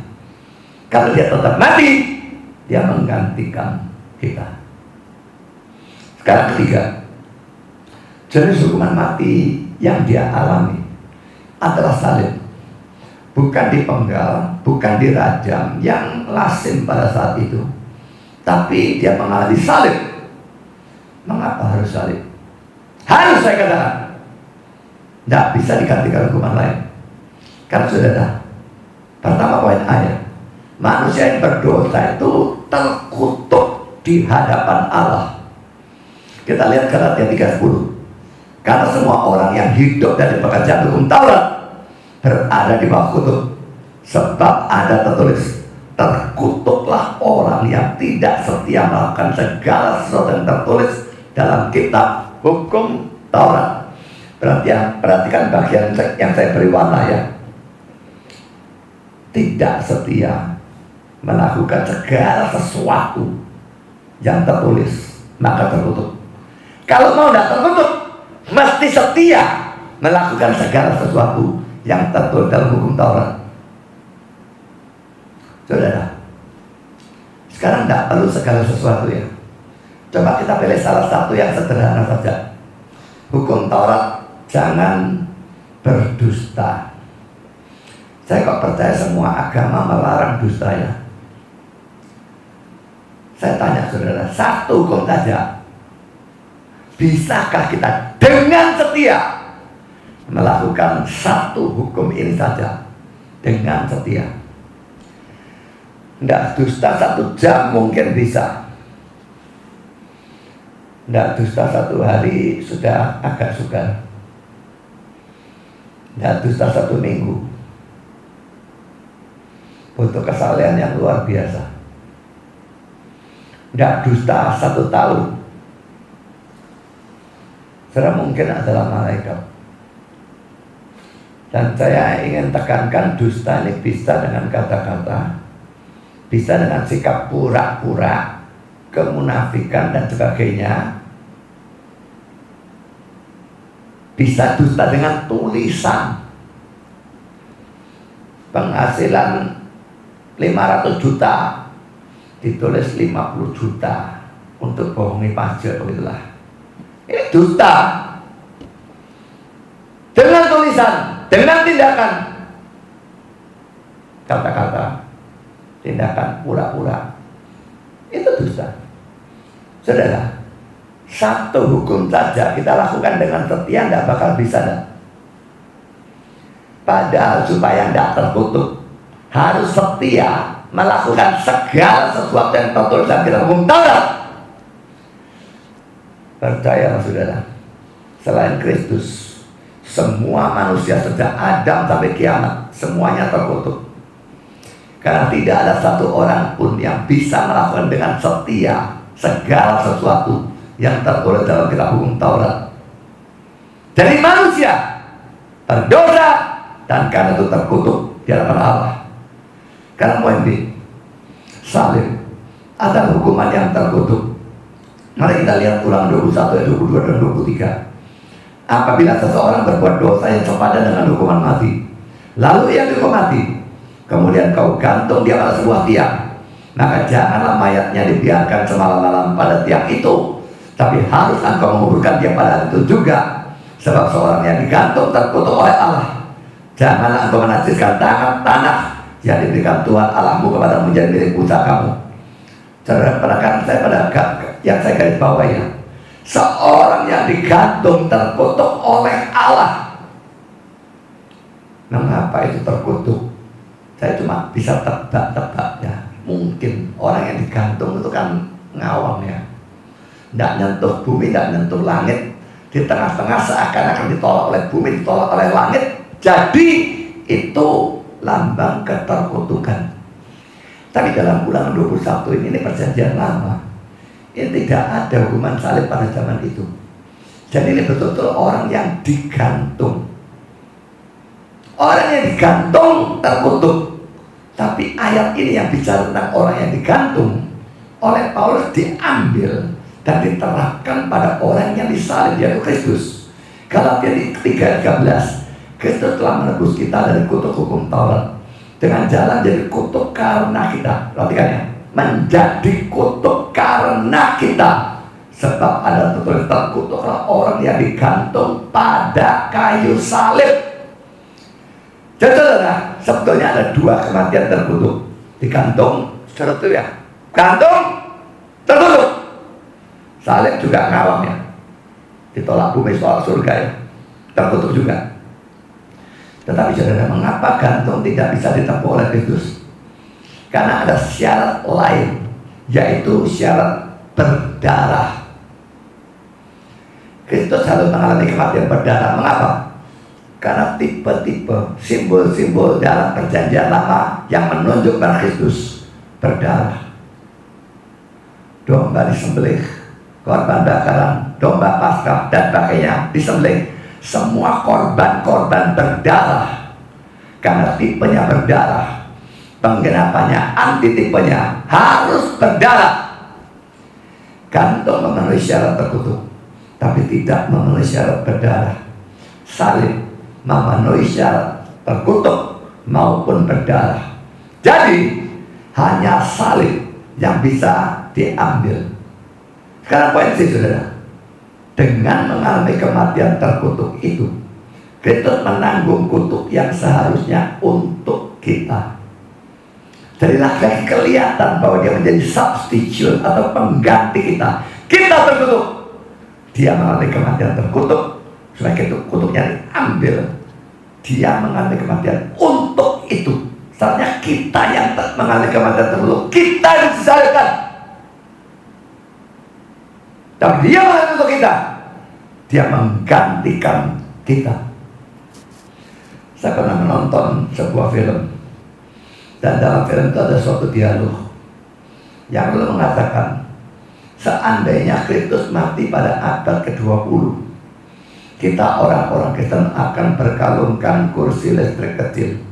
A: Kalau dia tetap mati, dia menggantikan kita. Sekarang ketiga, jenis hukuman mati yang dia alami adalah salib. Bukan dipenggal, bukan dirajam yang lazim pada saat itu, tapi dia mengalami salib. Mengapa harus salib? Harus, saya katakan, tidak bisa digantikan hukuman lain. Karena saudara, pertama poin ayat, manusia yang berdosa itu terkutuk di hadapan Allah. Kita lihat Galatia 3:10. Karena semua orang yang hidup dari pekerjaan hukum Taurat berada di bawah kutuk. Sebab ada tertulis, terkutuklah orang yang tidak setia melakukan segala sesuatu yang tertulis dalam kitab hukum Taurat. Perhatikan bagian yang saya beri warna ya. Tidak setia melakukan segala sesuatu yang tertulis, maka terkutuk. Kalau mau tidak terkutuk, mesti setia melakukan segala sesuatu yang tertulis dalam hukum Taurat. Saudara, sekarang tidak perlu segala sesuatu ya. Coba kita pilih salah satu yang sederhana saja. Hukum Taurat, jangan berdusta. Saya kok percaya semua agama melarang dusta ya. Saya tanya saudara, satu hukum saja. Bisakah kita dengan setia melakukan satu hukum ini saja? Dengan setia. Tidak dusta 1 jam mungkin bisa. Tidak dusta 1 hari sudah agak sukar. Tidak dusta 1 minggu. Butuh kesalahan yang luar biasa. Tidak dusta 1 tahun. Saudara mungkin adalah malaikat. Dan saya ingin tekankan, dusta ini bisa dengan kata-kata, bisa dengan sikap pura-pura, kemunafikan dan sebagainya. Bisa dusta dengan tulisan. Penghasilan 500 juta ditulis 50 juta untuk bohongi pajak, begitulah. Ini dusta. Dengan tulisan, dengan tindakan, kata-kata, tindakan pura-pura, itu dusta. Saudara, satu hukum saja kita lakukan dengan setia, tidak bakal bisa dah. Padahal supaya tidak terkutuk, harus setia melakukan segala sesuatu yang tertulis dalam kitab hukum Taurat. Percayalah saudara, selain Kristus, semua manusia sejak Adam sampai kiamat semuanya terkutuk. Karena tidak ada satu orang pun yang bisa melakukan dengan setia segala sesuatu yang tertulis dalam kitab hukum Taurat. Jadi manusia berdosa dan karena itu terkutuk di hadapan Allah. Karena Muhammad salib ada hukuman yang terkutuk. Mari kita lihat Ulangan 21 ayat 22 dan 23. Apabila seseorang berbuat dosa yang sepadan dengan hukuman mati, lalu ia dihukum mati, kemudian kau gantung dia pada sebuah tiang, maka janganlah mayatnya dibiarkan semalam-malam pada tiang itu, tapi harus engkau menguburkan dia pada itu juga, sebab seorang yang digantung terkutuk oleh Allah. Janganlah engkau menajiskan tanah yang diberikan Tuhan Allahmu kepada menjadi milik usaha kamu. Saudara, perhatikan saya pada yang saya garis bawah ya. Seorang yang digantung terkutuk oleh Allah. Mengapa itu terkutuk? Saya cuma bisa tebak-tebak ya. Mungkin orang yang digantung itu kan ngawang ya. Tidak nyentuh bumi, tidak nyentuh langit. Di tengah-tengah seakan-akan ditolak oleh bumi, ditolak oleh langit. Jadi itu lambang keterkutukan. Tapi dalam Ulangan 21 ini perjanjian lama, ini tidak ada hukuman salib pada zaman itu. Jadi ini betul-betul orang yang digantung. Orang yang digantung terkutuk. Tapi ayat ini yang bicara tentang orang yang digantung oleh Paulus diambil dan diterapkan pada orang yang disalib, yaitu Kristus. Galatia 3:13, Kristus telah menebus kita dari kutuk hukum Taurat dengan jalan jadi kutuk karena kita. Perhatikan ya, menjadi kutuk karena kita. Sebab ada tertulis, terkutuklah orang yang digantung pada kayu salib. Jadi saudara, sebetulnya ada 2 kematian terkutuk. Digantung, saudara itu ya, gantung, terkutuk. Salib juga ngawang ya, ditolak bumi soal surga ya, terkutuk juga. Tetapi saudara, mengapa gantung tidak bisa ditempuh oleh Kristus? Karena ada syarat lain, yaitu syarat berdarah. Kristus harus mengalami kematian berdarah. Mengapa? Karena tipe-tipe simbol-simbol dalam perjanjian lama yang menunjukkan Kristus berdarah. Domba disembelih, korban bakaran, domba Paskah dan sebagainya disembelih. Semua korban-korban berdarah. Karena tipenya berdarah, penggenapannya anti tipenya harus berdarah. Gantung memenuhi syarat terkutuk, tapi tidak memenuhi syarat berdarah. Salib memenuhi syarat terkutuk maupun berdarah. Jadi hanya salib yang bisa diambil. Sekarang poin sih saudara, dengan mengalami kematian terkutuk itu, Kristus menanggung kutuk yang seharusnya untuk kita. Jadi lagi kelihatan bahwa dia menjadi substitute atau pengganti kita. Kita terkutuk, dia mengalami kematian terkutuk supaya kutuknya diambil. Dia mengalami kematian untuk itu. Seharusnya kita yang mengalami kematian terkutuk, kita yang disalibkan. Dan dia mengalami untuk kita. Dia menggantikan kita. Saya pernah menonton sebuah film, dan dalam film itu ada suatu dialog yang lalu mengatakan, seandainya Kristus mati pada abad ke-20, kita orang-orang Kristen akan berkalungkan kursi listrik kecil.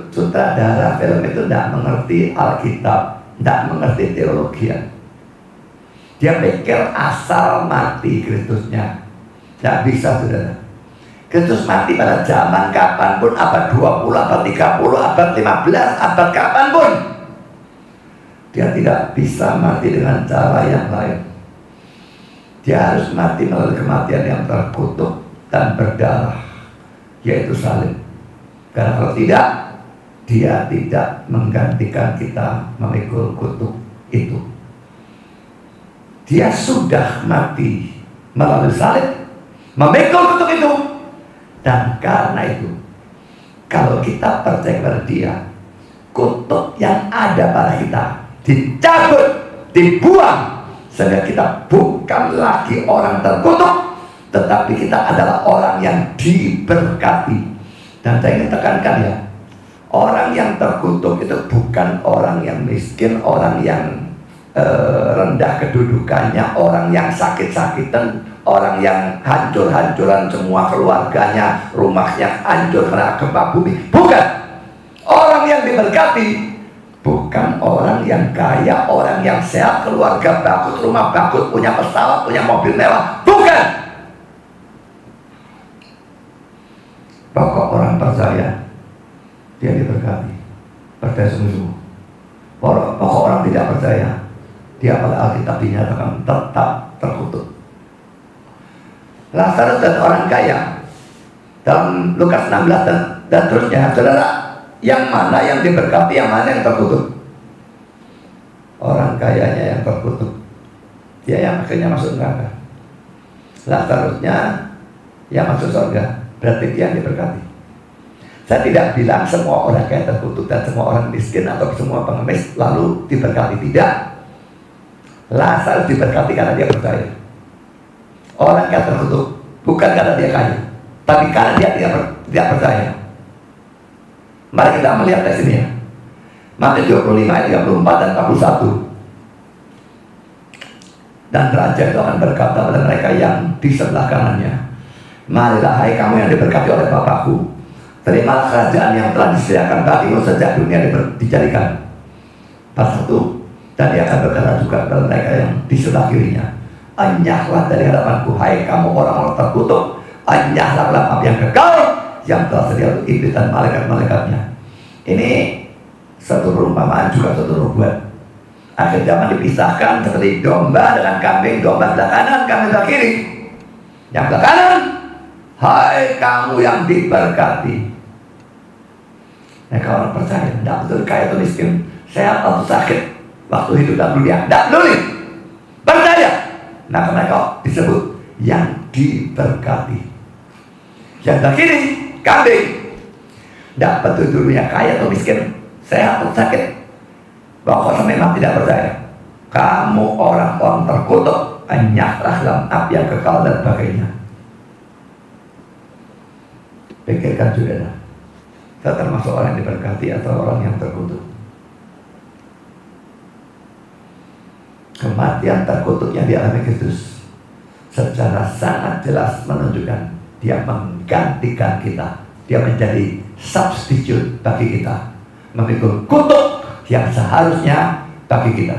A: Sutradara film itu tidak mengerti Alkitab, tidak mengerti teologi. Dia pikir asal mati Kristusnya. Tidak bisa, saudara. Kristus mati pada zaman kapanpun, abad 20, abad 30, abad 15, abad kapanpun. Dia tidak bisa mati dengan cara yang lain. Dia harus mati melalui kematian yang terkutuk dan berdarah, yaitu salib. Karena kalau tidak, dia tidak menggantikan kita memikul kutuk itu. Dia sudah mati melalui salib, memikul kutuk itu. Dan karena itu, kalau kita percaya kepada dia, kutuk yang ada pada kita dicabut, dibuang, sehingga kita bukan lagi orang terkutuk, tetapi kita adalah orang yang diberkati. Dan saya ingin tekankan ya, orang yang terkutuk itu bukan orang yang miskin, orang yang rendah kedudukannya, orang yang sakit-sakitan, orang yang hancur-hancuran semua keluarganya, rumahnya hancur karena gempa bumi. Bukan. Orang yang diberkati bukan orang yang kaya, orang yang sehat, keluarga bagus, rumah bagus, punya pesawat, punya mobil mewah. Bukan. Pokok orang percaya, dia diberkati. Percaya sungguh-sungguh. Pokok orang tidak percaya, dia pada Alkitab dinyatakan tetap terkutuk. Lazarus dan orang kaya dalam Lukas 16 dan terusnya, saudara, yang mana yang diberkati, yang mana yang terkutuk? Orang kayanya yang terkutuk, dia yang akhirnya masuk neraka. Lazarusnya yang masuk surga, berarti dia yang diberkati. Saya tidak bilang semua orang kaya terkutuk dan semua orang miskin atau semua pengemis lalu diberkati, tidak. Lazarus diberkati karena dia percaya. Orang kaya terkutuk bukan karena dia kaya, tapi karena dia tidak percaya. Mari kita melihat di sini ya. Matius 25 ayat 34 dan 41. Dan raja itu akan berkata pada mereka yang di sebelah kanannya, marilah hai kamu yang diberkati oleh Bapakku, terimalah kerajaan yang telah disediakan bagimu sejak dunia dijadikan. Pasal 1. Dan dia akan berkata juga kepada mereka yang di sebelah kirinya, enyahlah dari hadapanku hai kamu orang-orang terkutuk, enyahlah dalam api yang kekal yang telah sedia untuk iblis dan malaikat-malaikatnya. Ini satu perumpamaan juga satu nubuat. Akhir zaman dipisahkan seperti domba dengan kambing, domba sebelah kanan, kambing sebelah kiri. Yang sebelah kanan, hai kamu yang diberkati. Nah, kalau orang percaya, tidak betul kaya atau miskin, sehat atau sakit, waktu hidup dan dunia, tidak peduli, percaya. Nah, karena kau disebut yang diberkati. Yang sebelah kiri, kambing, tidak peduli dulunya kaya atau miskin, sehat atau sakit, pokoknya memang tidak percaya. kamu orang-orang terkutuk, enyahlah dalam api yang kekal dan sebagainya. Pikirkan saudara, kita termasuk orang yang diberkati atau orang yang terkutuk? Kematian terkutuk yang dialami Kristus secara sangat jelas menunjukkan dia menggantikan kita. Dia menjadi substitute bagi kita, memikul kutuk yang seharusnya bagi kita.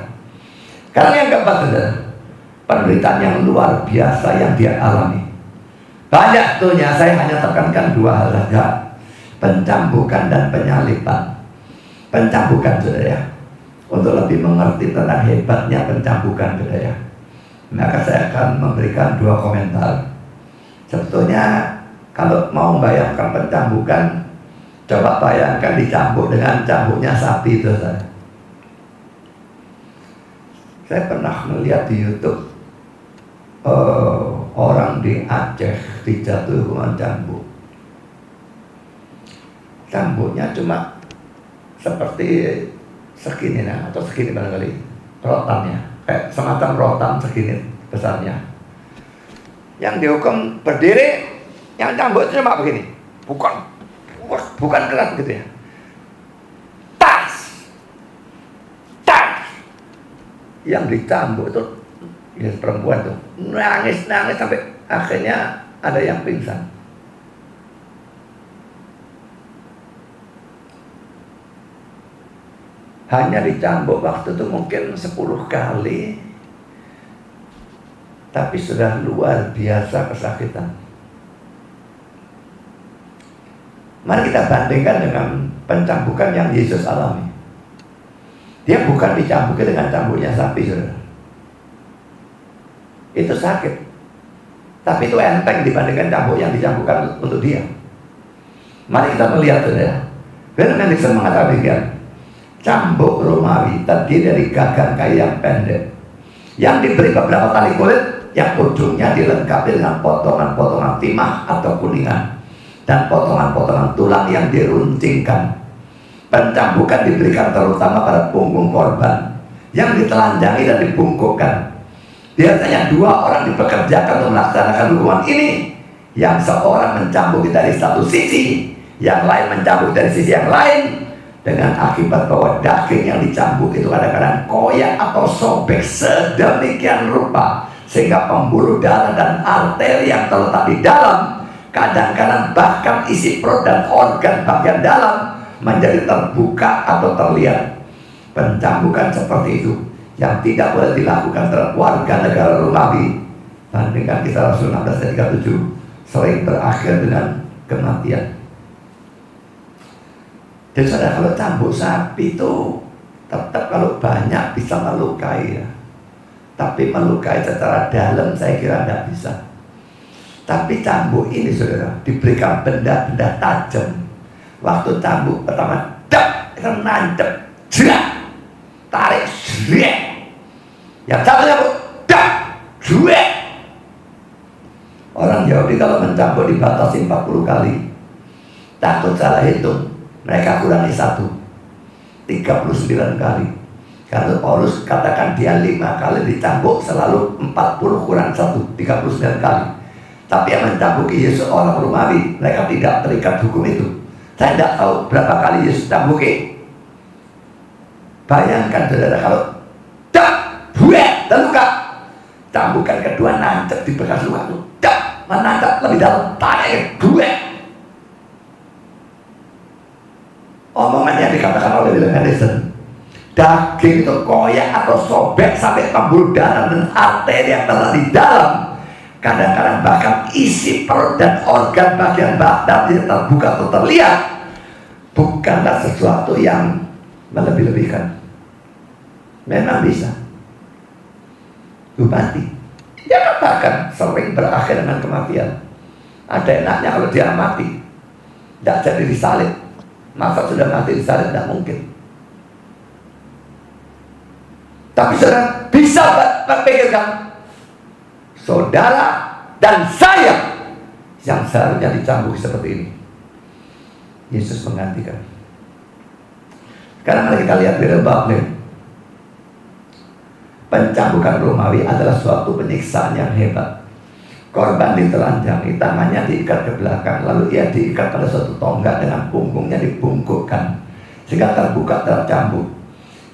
A: Karena yang keempat adalah penderitaan yang luar biasa yang dia alami. Banyak tuhnya, saya hanya tekankan dua hal saja: pencambukan dan penyaliban. Pencambukan saudara ya, untuk lebih mengerti tentang hebatnya pencambukan saudara ya, maka saya akan memberikan dua komentar. Sebetulnya kalau mau membayangkan pencambukan, coba bayangkan dicambuk dengan cambuknya sapi itu saudara. Saya pernah melihat di YouTube orang di Aceh dijatuhi hukuman cambuk. Cambuknya cuma seperti segini atau segini barangkali rotannya, kayak semacam rotan segini besarnya. Yang dihukum berdiri, yang cambuk itu cuma begini, bukan keras gitu ya. Yang dicambuk itu ya perempuan tuh nangis sampai akhirnya ada yang pingsan. Hanya dicambuk waktu itu mungkin 10 kali, tapi sudah luar biasa kesakitan. Mari kita bandingkan dengan pencambukan yang Yesus alami. Dia bukan dicambuki dengan cambuknya sapi, saudara. Itu sakit, tapi itu enteng dibandingkan cambuk yang dicambukkan untuk dia. Mari kita melihat, saudara. Firman Yesus mengatakan demikian: cambuk Romawi terdiri dari gagang kayu yang pendek, yang diberi beberapa tali kulit, yang ujungnya dilengkapi dengan potongan-potongan timah atau kuningan, dan potongan-potongan tulang yang diruncingkan. Pencambukan diberikan terutama pada punggung korban yang ditelanjangi dan dibungkukkan. Biasanya 2 orang dipekerjakan untuk melaksanakan hukuman ini. Yang seorang mencambuki dari satu sisi, yang lain mencambuk dari sisi yang lain, dengan akibat bahwa daging yang dicambuk itu kadang-kadang koyak atau sobek sedemikian rupa sehingga pembuluh darah dan arteri yang terletak di dalam, kadang-kadang bahkan isi perut dan organ bagian dalam menjadi terbuka atau terlihat. Pencambukan seperti itu yang tidak boleh dilakukan terhadap warga negara Romawi. Bandingkan kisah Rasul 16:37, sering berakhir dengan kematian. Jadi saudara, kalau cambuk sapi itu tetap kalau banyak bisa melukai ya. Tapi melukai secara dalam saya kira tidak bisa. Tapi cambuk ini saudara diberikan benda-benda tajam. Waktu cambuk pertama, dak, itu nancep, jerak, tarik, jerak. Yang satu cambuk, dak, jerak. Orang Yahudi kalau mencambuk dibatasi 40 kali. Takut salah hitung, mereka kurangi 1, 39 kali. Karena Paulus katakan dia 5 kali dicambuk, selalu 40 kurang 1, 39 kali. Tapi yang mencambuki Yesus orang Romawi, mereka tidak terikat hukum itu. Saya tidak tahu berapa kali Yesus cambuki. Bayangkan saudara, kalau dak, buet, dan luka. Cambukan kedua nancep di bekas luka itu, dak, menancap lebih dalam, tarik, buet. Omongan yang dikatakan oleh William Harrison, daging itu koyak atau sobek sampai pembuluh darah dan arteri yang terletak di dalam. Kadang-kadang bahkan isi perut dan organ bagian badan yang terbuka atau terlihat. Bukanlah sesuatu yang melebih-lebihkan. Memang bisa mati. Dia katakan sering berakhir dengan kematian. Ada enaknya kalau dia mati, tidak jadi disalib. Masa sudah mati disalib? Tidak mungkin. Tapi saudara bisa berpikirkan, saudara dan saya yang seharusnya dicambuki seperti ini, Yesus menggantikan. Sekarang mari kita lihat di bab lain. Pencambukan Romawi adalah suatu penyiksaan yang hebat. Korban ditelanjangi, tangannya diikat ke belakang, lalu ia diikat pada suatu tonggak dengan punggungnya dibungkukkan sehingga terbuka tercambuk.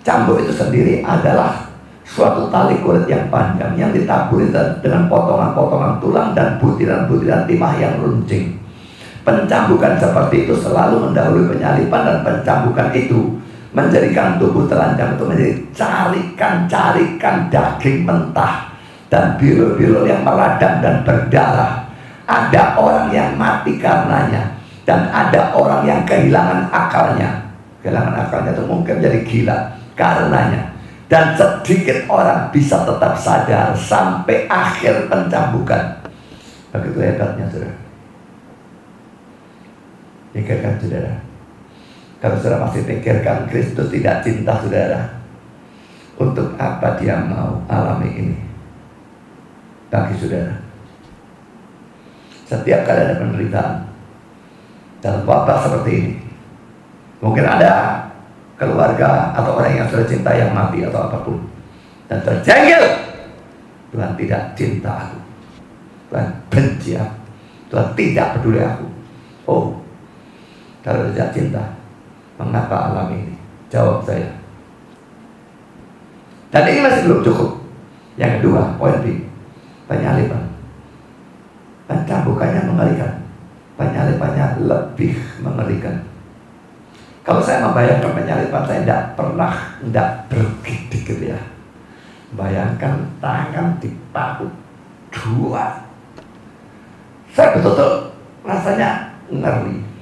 A: Cambuk itu sendiri adalah suatu tali kulit yang panjang yang ditaburi dengan potongan-potongan tulang dan butiran-butiran timah yang runcing. Pencambukan seperti itu selalu mendahului penyalipan, dan pencambukan itu menjadikan tubuh telanjang itu menjadi carikan daging mentah dan bilur-bilur yang meradang dan berdarah. Ada orang yang mati karenanya, dan ada orang yang kehilangan akalnya. Kehilangan akalnya itu mungkin jadi gila karenanya. Dan sedikit orang bisa tetap sadar sampai akhir pencambukan. Begitu hebatnya, saudara. Pikirkan, saudara. Kalau saudara masih pikirkan Kristus tidak cinta saudara, untuk apa dia mau alami ini bagi saudara? Setiap kali ada penderitaan dalam wabah seperti ini, mungkin ada keluarga atau orang yang saudara cinta yang mati atau apapun, dan terjengkel, Tuhan tidak cinta aku, Tuhan benci aku, Tuhan tidak peduli aku. Oh, kalau tidak cinta, mengapa alami ini? Jawab saya. Dan ini masih belum cukup. Yang kedua, poin B, penyalipan. Pencambukannya mengerikan, penyalipannya lebih mengerikan. Kalau saya membayangkan penyalipan, saya tidak bergidik gitu ya. Bayangkan tangan dipakut dua. Saya betul-betul rasanya ngeri.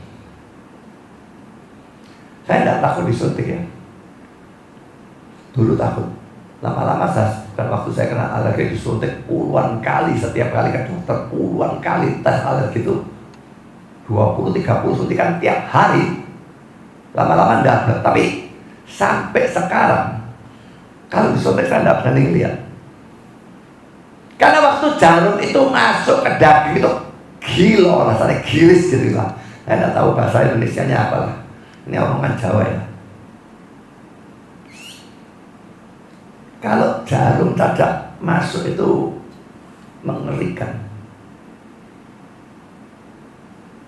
A: Saya tidak takut disuntik ya. Dulu takut. Lama-lama waktu saya kena alergi disuntik puluhan kali, setiap kali ke dokter puluhan kali tes alergi itu 20-30 suntikan tiap hari. Lama-lama tidak. Tapi sampai sekarang kalau disuntik saya tidak berani lihat. Karena waktu jarum itu masuk ke daging itu gila rasanya, gilis gitu lah. Saya tidak tahu bahasa Indonesianya apa lah. Ini omongan Jawa ya. Kalau jarum saja masuk itu mengerikan.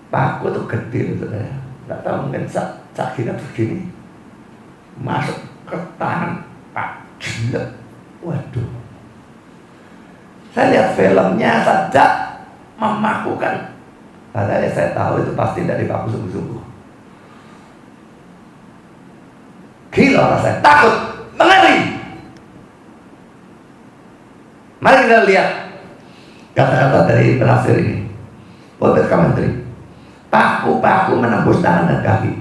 A: Paku itu gede gitu ya. Tidak tahu mungkin sakitnya begini. Masuk ke tangan Pak gila. Waduh. Saya lihat filmnya saja memakukan. Padahal saya tahu itu pasti tidak dipaku sungguh-sungguh. Gila rasanya, takut, mengeri. Mari kita lihat kata-kata dari penafsir ini. Potret commentary. Paku-paku menembus tangan dan kaki,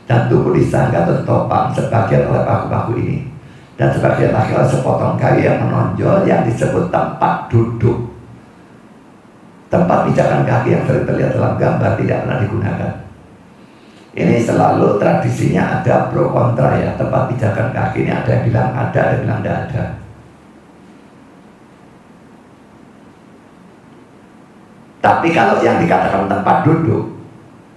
A: dan tubuh disangga tertopang sebagian oleh paku-paku ini, dan sebagian lagi oleh sepotong kayu yang menonjol yang disebut tempat duduk. Tempat pijakan kaki yang sering terlihat dalam gambar tidak pernah digunakan. Ini selalu tradisinya ada pro kontra ya. Tempat pijakan kaki ini ada yang bilang ada yang bilang tidak ada. Tapi kalau yang dikatakan tempat duduk,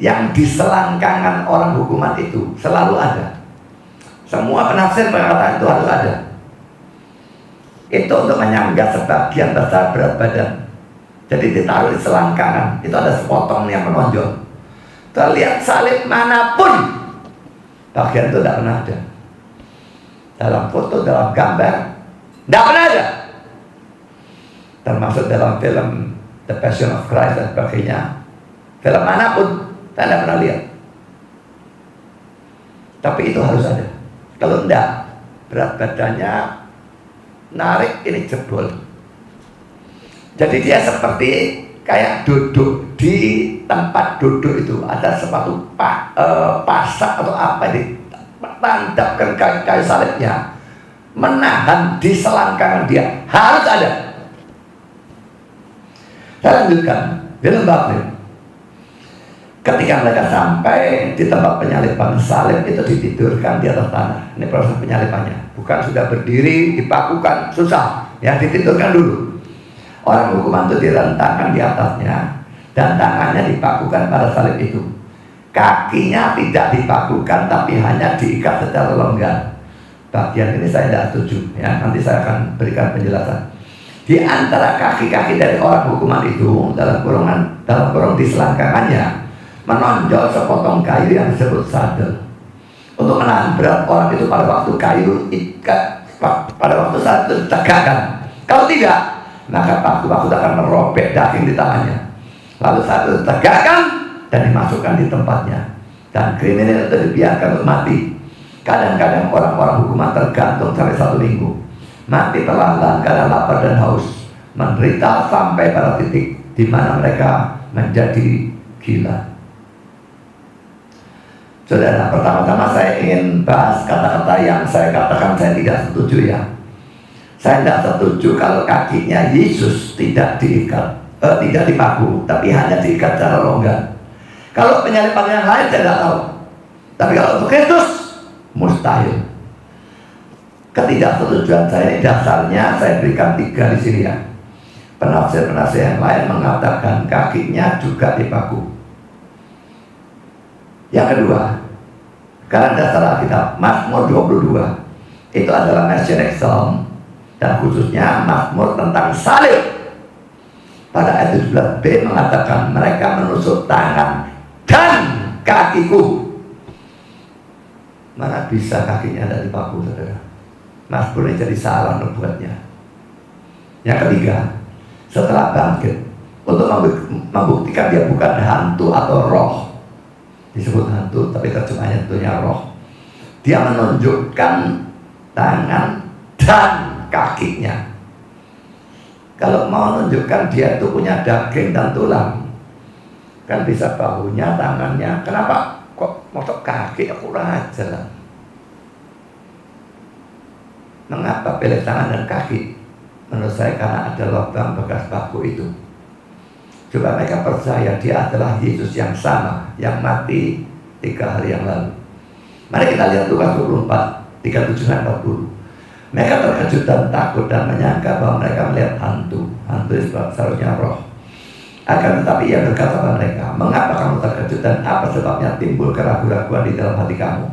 A: yang di selangkangan orang hukuman itu selalu ada. Semua penafsir berkata itu harus ada. Itu untuk menyangga sebagian besar berat badan. Jadi ditaruh di selangkangan, itu ada sepotong yang menonjol. Terlihat salib manapun, bagian itu tidak pernah ada. Dalam foto, dalam gambar, tidak pernah ada. Termasuk dalam film The Passion of Christ dan sebagainya. Film manapun, saya tidak pernah lihat. Tapi itu harus ada. Kalau tidak, berat badannya narik ini jebol. Jadi dia seperti kayak duduk di tempat duduk itu ada sepatu pasak atau apa ditandapkan kayu salibnya, menahan di selangkangan dia, harus ada. Saya lanjutkan di lembah. Ketika mereka sampai di tempat penyalipan, salib itu ditidurkan di atas tanah. Ini proses penyalipannya, bukan sudah berdiri dipakukan, susah ya, ditidurkan dulu. Orang hukuman itu direntangkan di atasnya, dan tangannya dipakukan pada salib itu. Kakinya tidak dipakukan, tapi hanya diikat secara longgar. bagian ini saya tidak setuju ya. Nanti saya akan berikan penjelasan. Di antara kaki-kaki dari orang hukuman itu dalam kurung di selangkangannya menonjol sepotong kayu yang disebut sadel untuk menahan berat orang itu pada waktu kayu pada waktu saat itu ditegakkan. Kalau tidak, maka waktu akan merobek daging di tangannya. Lalu saat itu ditegakkan dan dimasukkan di tempatnya, dan kriminal itu dibiarkan untuk mati. Kadang-kadang orang-orang hukuman tergantung sampai 1 minggu, mati perlahan karena lapar dan haus, menderita sampai pada titik di mana mereka menjadi gila. Saudara, pertama-tama saya ingin bahas kata-kata yang saya katakan saya tidak setuju ya. Saya tidak setuju kalau kakinya Yesus tidak diikat, tidak dipaku, tapi hanya diikat secara longgar. Kalau penyalipan yang lain saya tidak tahu, tapi kalau untuk Kristus mustahil. Ketidaksetujuan saya ini dasarnya saya berikan 3 di sini ya. Penafsir-penafsir yang lain mengatakan kakinya juga dipaku. Yang kedua, karena dasar Alkitab Mazmur 22 itu adalah Messianic Psalm, dan khususnya Mazmur tentang salib. Pada ayat 17b mengatakan mereka menusuk tangan dan kakiku. Mana bisa kakinya ada dipaku, saudara? Mazmur ini jadi salah membuatnya. Yang ketiga, setelah bangkit untuk membuktikan dia bukan hantu atau roh, disebut hantu tapi terjemahnya tentunya roh, dia menunjukkan tangan dan kakinya. Kalau mau menunjukkan dia itu punya daging dan tulang, kan bisa bahunya, tangannya. Kenapa kok masuk kaki? Aku aja lah. Mengapa pilih tangan dan kaki? Menurut saya karena ada lubang bekas paku itu. Coba mereka percaya dia adalah Yesus yang sama, yang mati 3 hari yang lalu. Mari kita lihat Lukas 24, 37-40. Mereka terkejut dan takut dan menyangka bahwa mereka melihat hantu. Hantu itu seharusnya roh. Akan tetapi ia berkata kepada mereka, mengapa kamu terkejut dan apa sebabnya timbul keraguan-keraguan di dalam hati kamu?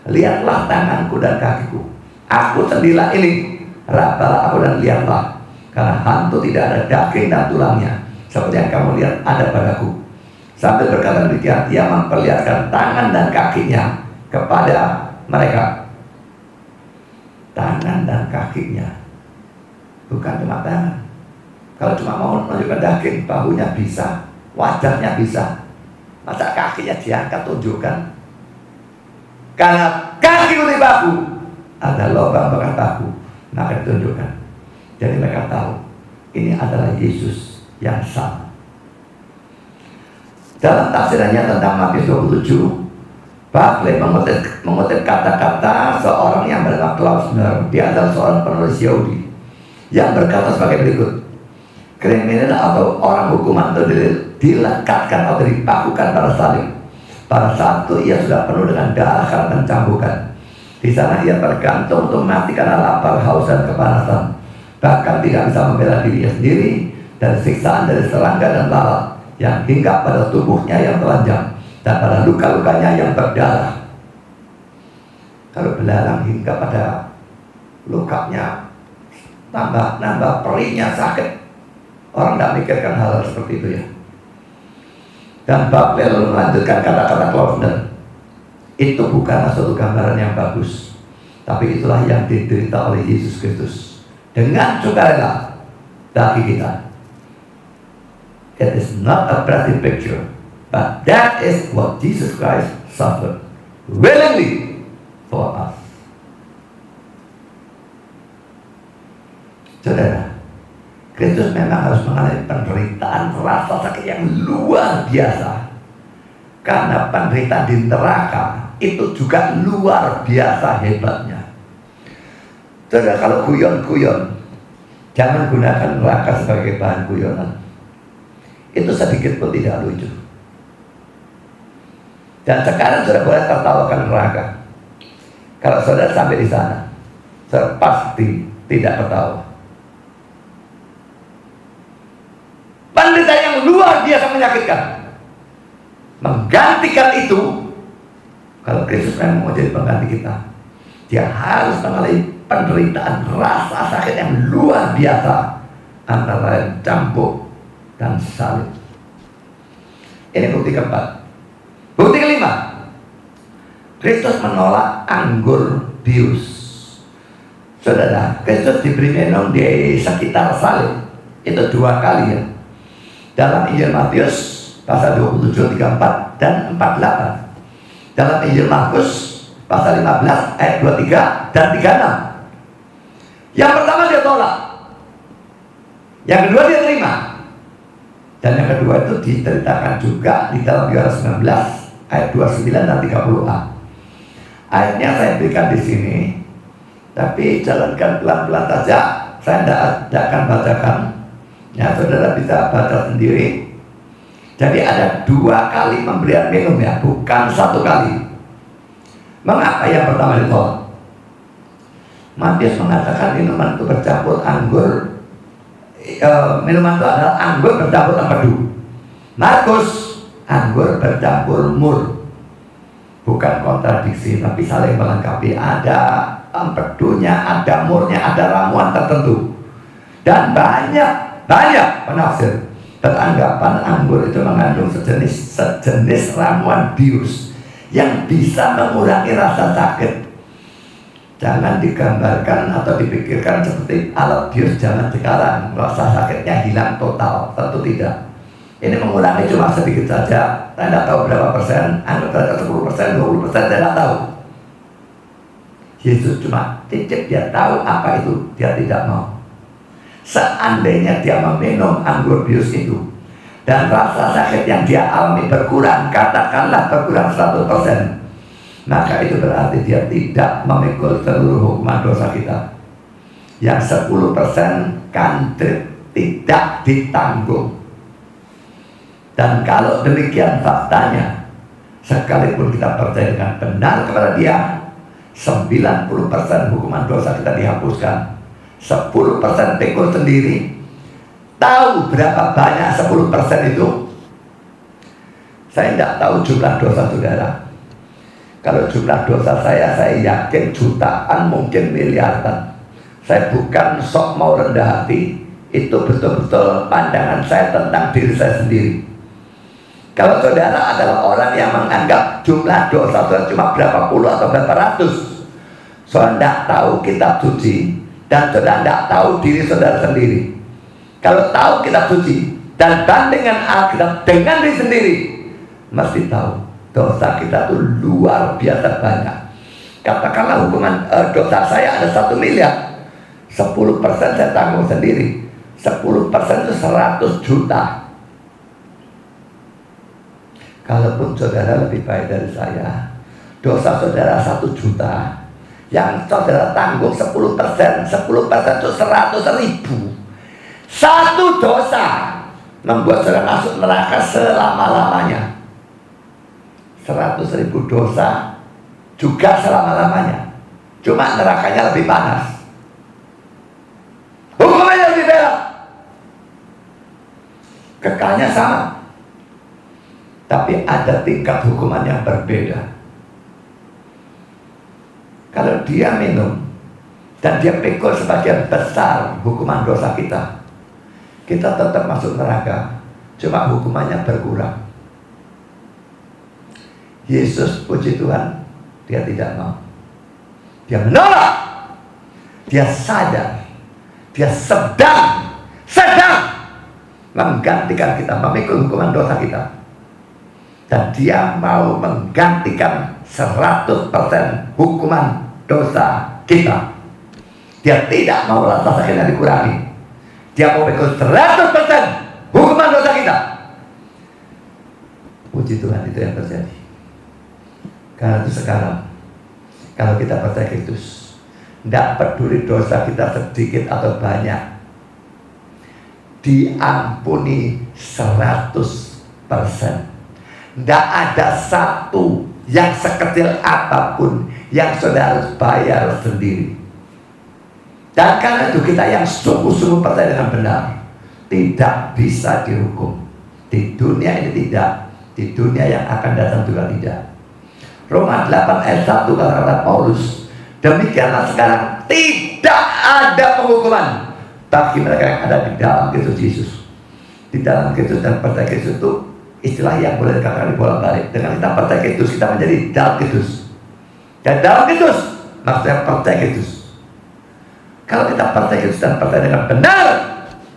A: Lihatlah tanganku dan kakiku. Aku sendirilah ini. Rabalah aku dan lihatlah. Karena hantu tidak ada daging dan tulangnya, seperti yang kamu lihat ada padaku. Sambil berkata demikian, ia memperlihatkan tangan dan kakinya kepada mereka. Tangan dan kakinya, bukan cuma tangan. Kalau cuma mau menunjukkan daging, bahunya bisa, wajahnya bisa, masa kakinya diangkat tunjukkan? Karena kaki di bahu ada lubang bekas bahu, maka ditunjukkan. Jadi mereka tahu ini adalah Yesus yang sama. Dalam tafsirannya tentang Matius 27, Barclay mengutip kata-kata seorang yang bernama Klausner. Dia adalah seorang penulis Yahudi yang berkata sebagai berikut: kriminal atau orang hukuman itu dilekatkan atau dipakukan pada salib. Pada saat itu ia sudah penuh dengan darah karena pencambukan. Di sana ia tergantung untuk mati karena lapar, haus, dan kepanasan. Bahkan tidak bisa membela dirinya sendiri dari siksaan dari serangga dan lalat yang hinggap pada tubuhnya yang telanjang dan pada luka-lukanya yang berdarah. Kalau belalang hingga pada lukanya, nambah perihnya, sakit. Orang tidak mikirkan hal seperti itu ya. Dan Barclay lalu melanjutkan kata-kata Klausner. Itu bukanlah suatu gambaran yang bagus, tapi itulah yang diderita oleh Yesus Kristus dengan sukarela bagi kita. It is not a pretty picture, but that is what Jesus Christ suffered willingly for us. Saudara, Kristus memang harus mengalami penderitaan, rasa sakit yang luar biasa. Karena penderitaan di neraka itu juga luar biasa hebatnya. Saudara, kalau guyon-guyon, jangan gunakan neraka sebagai bahan guyonan. Itu sedikit pun tidak lucu. Dan sekarang saudara boleh tertawakan neraka. Kalau saudara sampai di sana, saudara pasti tidak tertawa. Penderitaan yang luar biasa menyakitkan. Menggantikan itu, kalau Kristus memang mau jadi pengganti kita, Dia harus mengalami penderitaan, rasa sakit yang luar biasa, antara lain cambuk dan salib. Ini bukti keempat. Bukti kelima, Kristus menolak anggur bius. Saudara, Kristus diberi minum di sekitar salib itu 2 kali ya. Dalam Injil Matius pasal 27, 34 dan 48. Dalam Injil Markus pasal 15 ayat 23 dan 36. Yang pertama dia tolak, yang kedua dia terima, dan yang kedua itu diceritakan juga di dalam Yohanes 19 ayat 29 dan 30a. Ayatnya saya berikan di sini, tapi jalankan pelan-pelan saja. Saya tidak akan bacakan. Ya, saudara bisa baca sendiri. Jadi ada 2 kali pemberian minum ya, bukan 1 kali. Mengapa yang pertama ditolak? Matius mengatakan minuman itu bercampur anggur. Minuman itu adalah anggur bercampur empedu. Markus, anggur bercampur mur. Bukan kontradiksi, tapi saling melengkapi. Ada empedunya, ada murnya, ada ramuan tertentu. Dan banyak penafsir beranggapan anggur itu mengandung sejenis ramuan bius yang bisa mengurangi rasa sakit. Jangan digambarkan atau dipikirkan seperti alat bius zaman sekarang, rasa sakitnya hilang total. Tentu tidak. Ini mengurangi cuma sedikit saja. Saya tidak tahu berapa persen, anggap saja 10%, 20%, saya tidak tahu. Yesus cuma titip, dia tahu apa itu, dia tidak mau. Seandainya dia meminum anggur bius itu dan rasa sakit yang dia alami berkurang, katakanlah berkurang 100%, maka itu berarti dia tidak memikul seluruh hukuman dosa kita. Yang 10% kantrit tidak ditanggung. Dan kalau demikian faktanya, sekalipun kita percaya dengan benar kepada dia, 90% hukuman dosa kita dihapuskan. 10% pikul sendiri. Tahu berapa banyak 10% itu? Saya tidak tahu jumlah dosa saudara. Kalau jumlah dosa saya yakin jutaan, mungkin miliaran. Saya bukan sok mau rendah hati. Itu betul-betul pandangan saya tentang diri saya sendiri. Kalau saudara adalah orang yang menganggap jumlah dosa saudara cuma berapa puluh atau berapa ratus, saudara tidak tahu kitab suci, dan saudara tidak tahu diri saudara sendiri. Kalau tahu kitab suci dan bandingkan Alkitab dengan diri sendiri, mesti tahu dosa kita itu luar biasa banyak. Katakanlah hukuman dosa saya ada 1 miliar, 10% saya tanggung sendiri. 10% itu 100 juta. Kalaupun saudara lebih baik dari saya, dosa saudara 1 juta, yang saudara tanggung 10%, 10% itu 100.000. Satu dosa membuat saudara masuk neraka selama-lamanya. 100.000 dosa juga selama-lamanya. Cuma nerakanya lebih panas, hukumannya lebih berat, kekalnya sama, tapi ada tingkat hukuman yang berbeda. Kalau dia minum dan dia pikul sebagian besar hukuman dosa kita, kita tetap masuk neraka, cuma hukumannya berkurang. Yesus, puji Tuhan, dia tidak mau. Dia menolak. Dia sadar, dia sedang menggantikan kita, memikul hukuman dosa kita. Dan dia mau menggantikan 100% hukuman dosa kita. Dia tidak mau rasa sakitnya dikurangi. Dia mau memikul 100% hukuman dosa kita. Puji Tuhan, itu yang terjadi. Karena itu sekarang, kalau kita percaya Kristus, tidak peduli dosa kita sedikit atau banyak, diampuni 100%. Tidak ada satu yang sekecil apapun yang saudara harus bayar sendiri. Dan karena itu kita yang sungguh-sungguh percaya dengan benar, tidak bisa dihukum. Di dunia ini tidak, di dunia yang akan datang juga tidak. Roma 8 ayat 1 kata Paulus, Demikianlah sekarang tidak ada penghukuman bagi mereka yang ada di dalam Kristus Yesus. Di dalam Kristus dan percaya Kristus itu istilah yang boleh dikatakan bolak-balik. Dengan kita percaya Kristus, kita menjadi dalam Kristus. Dan dalam Kristus maksudnya percaya Kristus. Kalau kita percaya Kristus dan percaya dengan benar,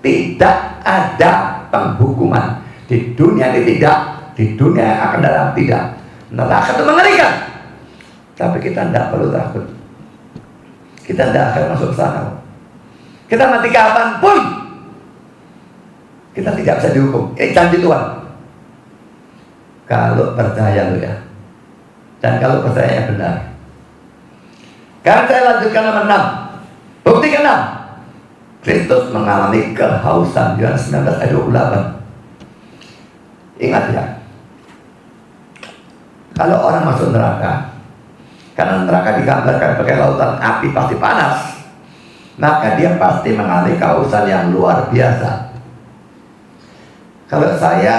A: tidak ada penghukuman. Di dunia ini tidak, di dunia yang akan datang tidak. Neraka itu mengerikan, tapi kita tidak perlu takut. Kita tidak akan masuk sana. Kita mati kapanpun, kita tidak bisa dihukum. Ini janji Tuhan. Kalau percaya lo ya, dan kalau percaya benar. Sekarang saya lanjutkan nomor 6. Bukti ke-6. Kristus mengalami kehausan. Yohanes 19 ayat 28. Ingat ya, kalau orang masuk neraka, karena neraka digambarkan sebagai lautan api pasti panas, maka dia pasti mengalami kehausan yang luar biasa. Kalau saya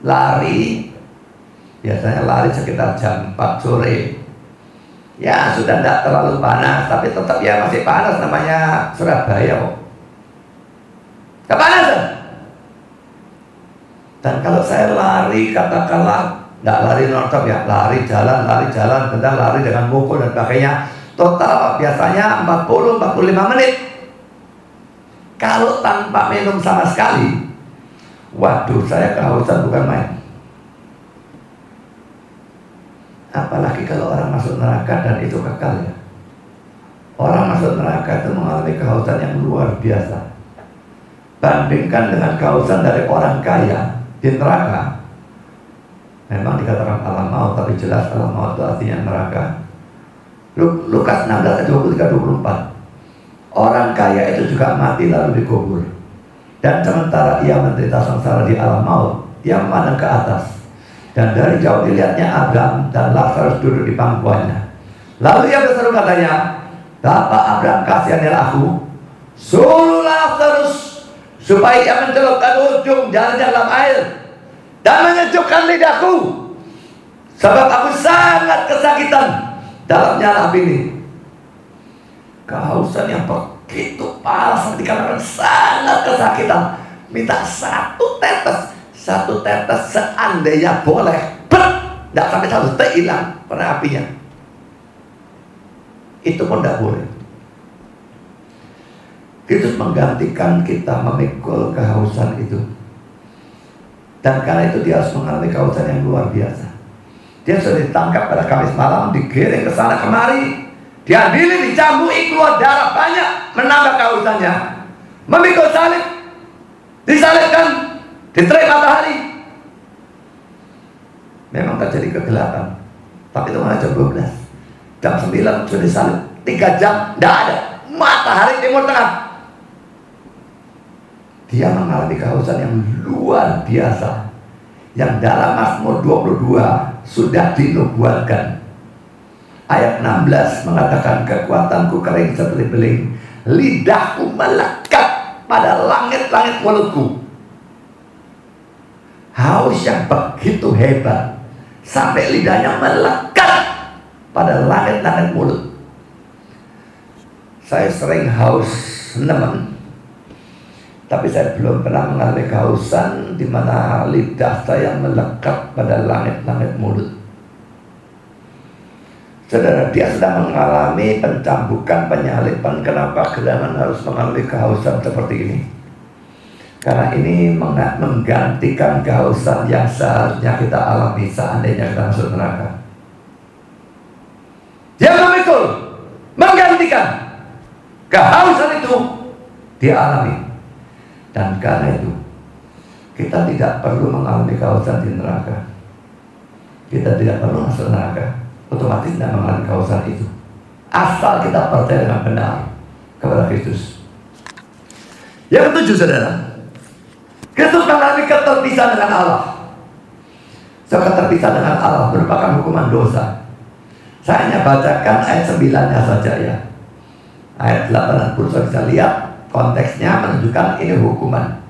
A: lari, biasanya lari sekitar jam 4 sore, ya sudah tidak terlalu panas, tapi tetap ya masih panas, namanya Surabaya. Kepanasan. Dan kalau saya lari, katakanlah tidak lari non-stop ya, lari jalan, bentar lari dengan mukul dan sebagainya, total biasanya 40-45 menit. Kalau tanpa minum sama sekali, waduh, saya kehausan bukan main. Apalagi kalau orang masuk neraka dan itu kekal ya. Orang masuk neraka itu mengalami kehausan yang luar biasa. Bandingkan dengan kehausan dari orang kaya di neraka. Memang dikatakan alam maut, tapi jelas alam maut itu artinya neraka. Lukas 16 ayat 23-24. Orang kaya itu juga mati lalu dikubur. Dan sementara ia menderita sengsara di alam maut, ia memandang ke atas. Dan dari jauh dilihatnya Abraham dan Lazarus duduk di pangkuannya. Lalu ia berseru katanya, Bapak Abraham, kasihanilah aku, suruh Lazarus supaya ia mencelupkan ujung jarinya dalam air dan menyejukkan lidahku, sebab aku sangat kesakitan dalam nyala api ini. Kehausan yang begitu parah, dikarenakan sangat kesakitan. Minta satu tetes seandainya boleh, tidak sampai 1 detik hilang pada apinya. Itu pun tidak boleh. Kristus menggantikan kita memikul kehausan itu. Dan karena itu dia harus mengalami kehausan yang luar biasa. Dia sudah ditangkap pada Kamis malam, digiring ke sana kemari, diadili, dicambui, keluar darah banyak, menambah kehausannya. Memikul salib, disalibkan, diterik matahari. Memang terjadi kegelapan, tapi itu mana jam 12, jam 9 sudah disalib, 3 jam tidak ada matahari timur tengah. Dia mengalami kehausan yang luar biasa, yang dalam Mazmur 22 sudah dinubuatkan. Ayat 16 mengatakan, kekuatanku kering seperti beling, lidahku melekat pada langit-langit mulutku. Haus yang begitu hebat sampai lidahnya melekat pada langit-langit mulut. Saya sering haus nemen, tapi saya belum pernah mengalami kehausan di mana lidah saya melekat pada langit-langit mulut. Saudara, dia sedang mengalami pencambukan, penyaliban. Kenapa gerangan harus mengalami kehausan seperti ini? Karena ini menggantikan kehausan yang seharusnya kita alami seandainya kita masuk neraka. Dia memikul, menggantikan kehausan itu dia alami. Dan karena itu kita tidak perlu mengalami kehausan di neraka. Kita tidak perlu masuk neraka, otomatis tidak mengalami kehausan itu, asal kita percaya dengan benar kepada Kristus. Yang ketujuh, saudara, Kristus mengalami keterpisahan dengan Allah. So, keterpisahan dengan Allah merupakan hukuman dosa. Saya hanya bacakan ayat 9-nya saja ya. Ayat 8 pun bisa lihat konteksnya menunjukkan ini hukuman.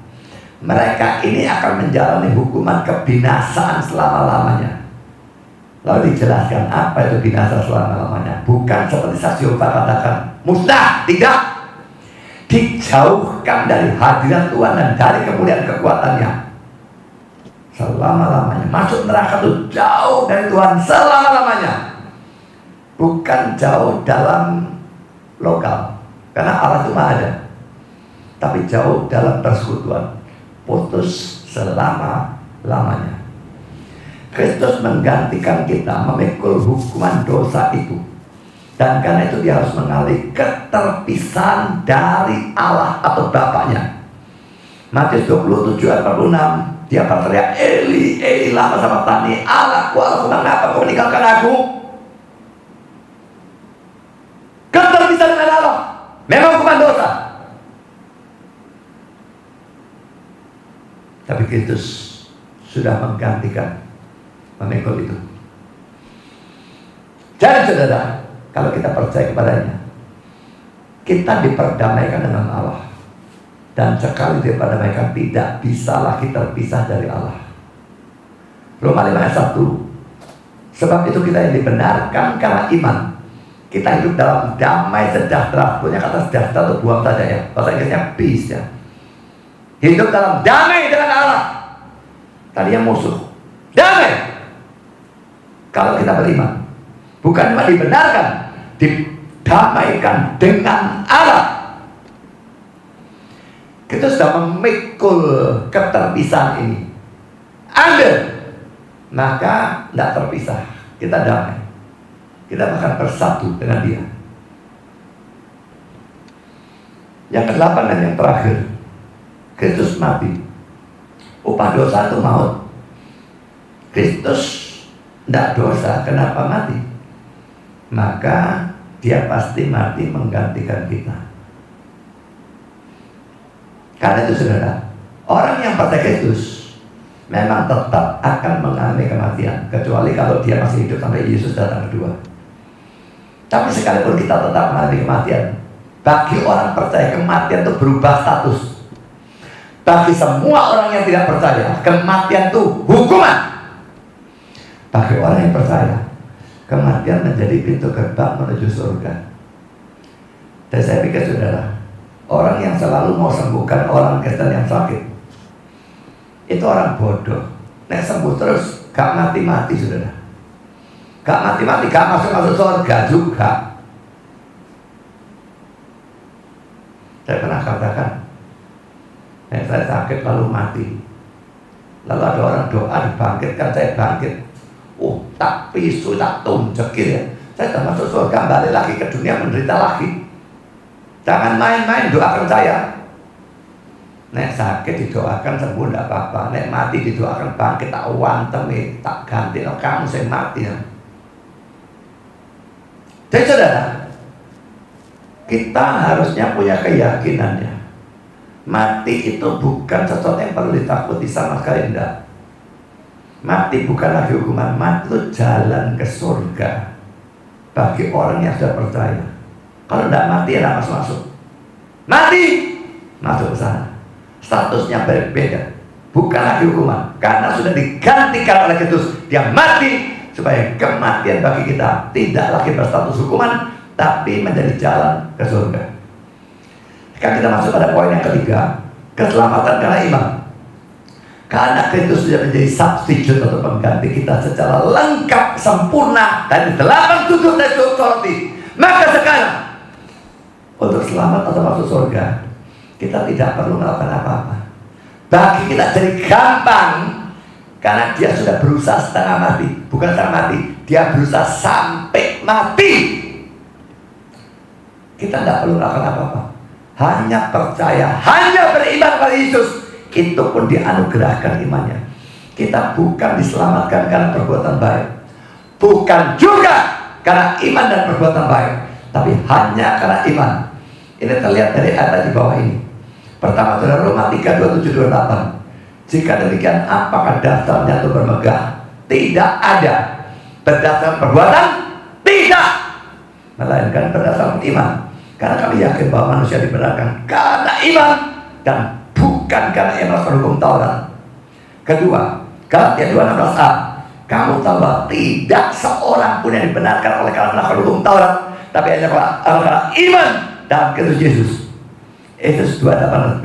A: Mereka ini akan menjalani hukuman kebinasaan selama-lamanya. Lalu dijelaskan apa itu binasa selama-lamanya. Bukan seperti saksi Yehova katakan musnah, tidak. Dijauhkan dari hadirat Tuhan dan dari kemuliaan kekuatannya selama-lamanya. Masuk neraka itu jauh dari Tuhan selama-lamanya. Bukan jauh dalam lokal, karena Allah itu maha ada, tapi jauh dalam persekutuan, putus selama-lamanya. Kristus menggantikan kita memikul hukuman dosa itu. Dan karena itu dia harus mengalami keterpisahan dari Allah atau Bapaknya. Matius 27 ayat 46, dia berteriak, Eli, Eli lama sabachthani, Allahku, Allahku, mengapa kau meninggalkan aku? Keterpisahan dengan Allah memang hukuman dosa. Tapi Kristus sudah menggantikan, memikul itu. Jadi saudara, kalau kita percaya kepadanya, kita diperdamaikan dengan Allah. Dan sekali diperdamaikan, tidak bisa lagi terpisah dari Allah. Roma 5 ayat 1. Sebab itu kita yang dibenarkan karena iman, kita hidup dalam damai sejahtera. Punya kata sejahtera itu buang saja ya, bahasa Inggrisnya peace ya. Hidup dalam damai dengan Allah. Tadinya musuh, damai. Kalau kita beriman, bukan cuma dibenarkan, didamaikan dengan Allah. Kita sudah memikul keterpisahan ini. Ada, maka tidak terpisah. Kita damai. Kita bahkan bersatu dengan dia. Yang ke-8 dan yang terakhir, Kristus mati. Upah dosa itu maut. Kristus tidak dosa, kenapa mati? Maka dia pasti mati menggantikan kita. Karena itu saudara, orang yang percaya Kristus memang tetap akan mengalami kematian, kecuali kalau dia masih hidup sampai Yesus datang kedua. Tapi sekalipun kita tetap mengalami kematian, bagi orang percaya kematian itu berubah status. Bagi semua orang yang tidak percaya, kematian itu hukuman. Bagi orang yang percaya, kematian menjadi pintu gerbang menuju surga. Dan saya pikir saudara, orang yang selalu mau sembuhkan orang Kristen yang sakit, itu orang bodoh. Nek sembuh terus, gak mati-mati saudara. Gak mati-mati, gak masuk-masuk surga juga. Saya pernah katakan, saya sakit lalu mati. Lalu ada orang doa dibangkitkan, saya bangkit. Tak pisu, tak tunjekir ya. Saya sudah masuk surga, balik lagi ke dunia menderita lagi. Jangan main-main doakan saya. Nek sakit didoakan sembuh tidak apa-apa. Nek mati didoakan bangkit, tak wantem, tak ganti. Kamu saya mati ya. Jadi saudara, kita harusnya punya keyakinannya. Mati itu bukan sesuatu yang perlu ditakuti sama sekali, tidak. Mati bukan lagi hukuman, mati itu jalan ke surga bagi orang yang sudah percaya. Kalau tidak mati ya tidak masuk-masuk. Mati masuk ke sana. Statusnya berbeda, bukan lagi hukuman, karena sudah digantikan oleh Kristus. Dia mati supaya kematian bagi kita tidak lagi berstatus hukuman, tapi menjadi jalan ke surga. Sekarang kita masuk pada poin yang ketiga, keselamatan karena iman. Karena Kristus sudah menjadi substitute atau pengganti kita secara lengkap, sempurna dari 8 tujuh tes sorti. Maka sekarang untuk selamat atau masuk surga, kita tidak perlu melakukan apa-apa. Bagi kita jadi gampang, karena dia sudah berusaha setengah mati. Bukan setengah mati, dia berusaha sampai mati. Kita tidak perlu melakukan apa-apa, hanya percaya, hanya beriman pada Yesus. Itu pun dianugerahkan imannya. Kita bukan diselamatkan karena perbuatan baik, bukan juga karena iman dan perbuatan baik, tapi hanya karena iman. Ini terlihat dari ayat di bawah ini. Pertama, Roma 3:27-28. Jika demikian, apakah dasarnya itu bermegah? Tidak ada. Berdasarkan perbuatan? Tidak. Melainkan berdasarkan iman. Karena kami yakin bahwa manusia dibenarkan karena iman dan bukan karena yang melakukan hukum Taurat. Kedua, Galatia 2:16a. Kamu tahu bahwa tidak seorang pun yang dibenarkan oleh karena melakukan hukum Taurat, tapi hanya karena iman dalam Kristus Yesus. Efesus 2:8-9.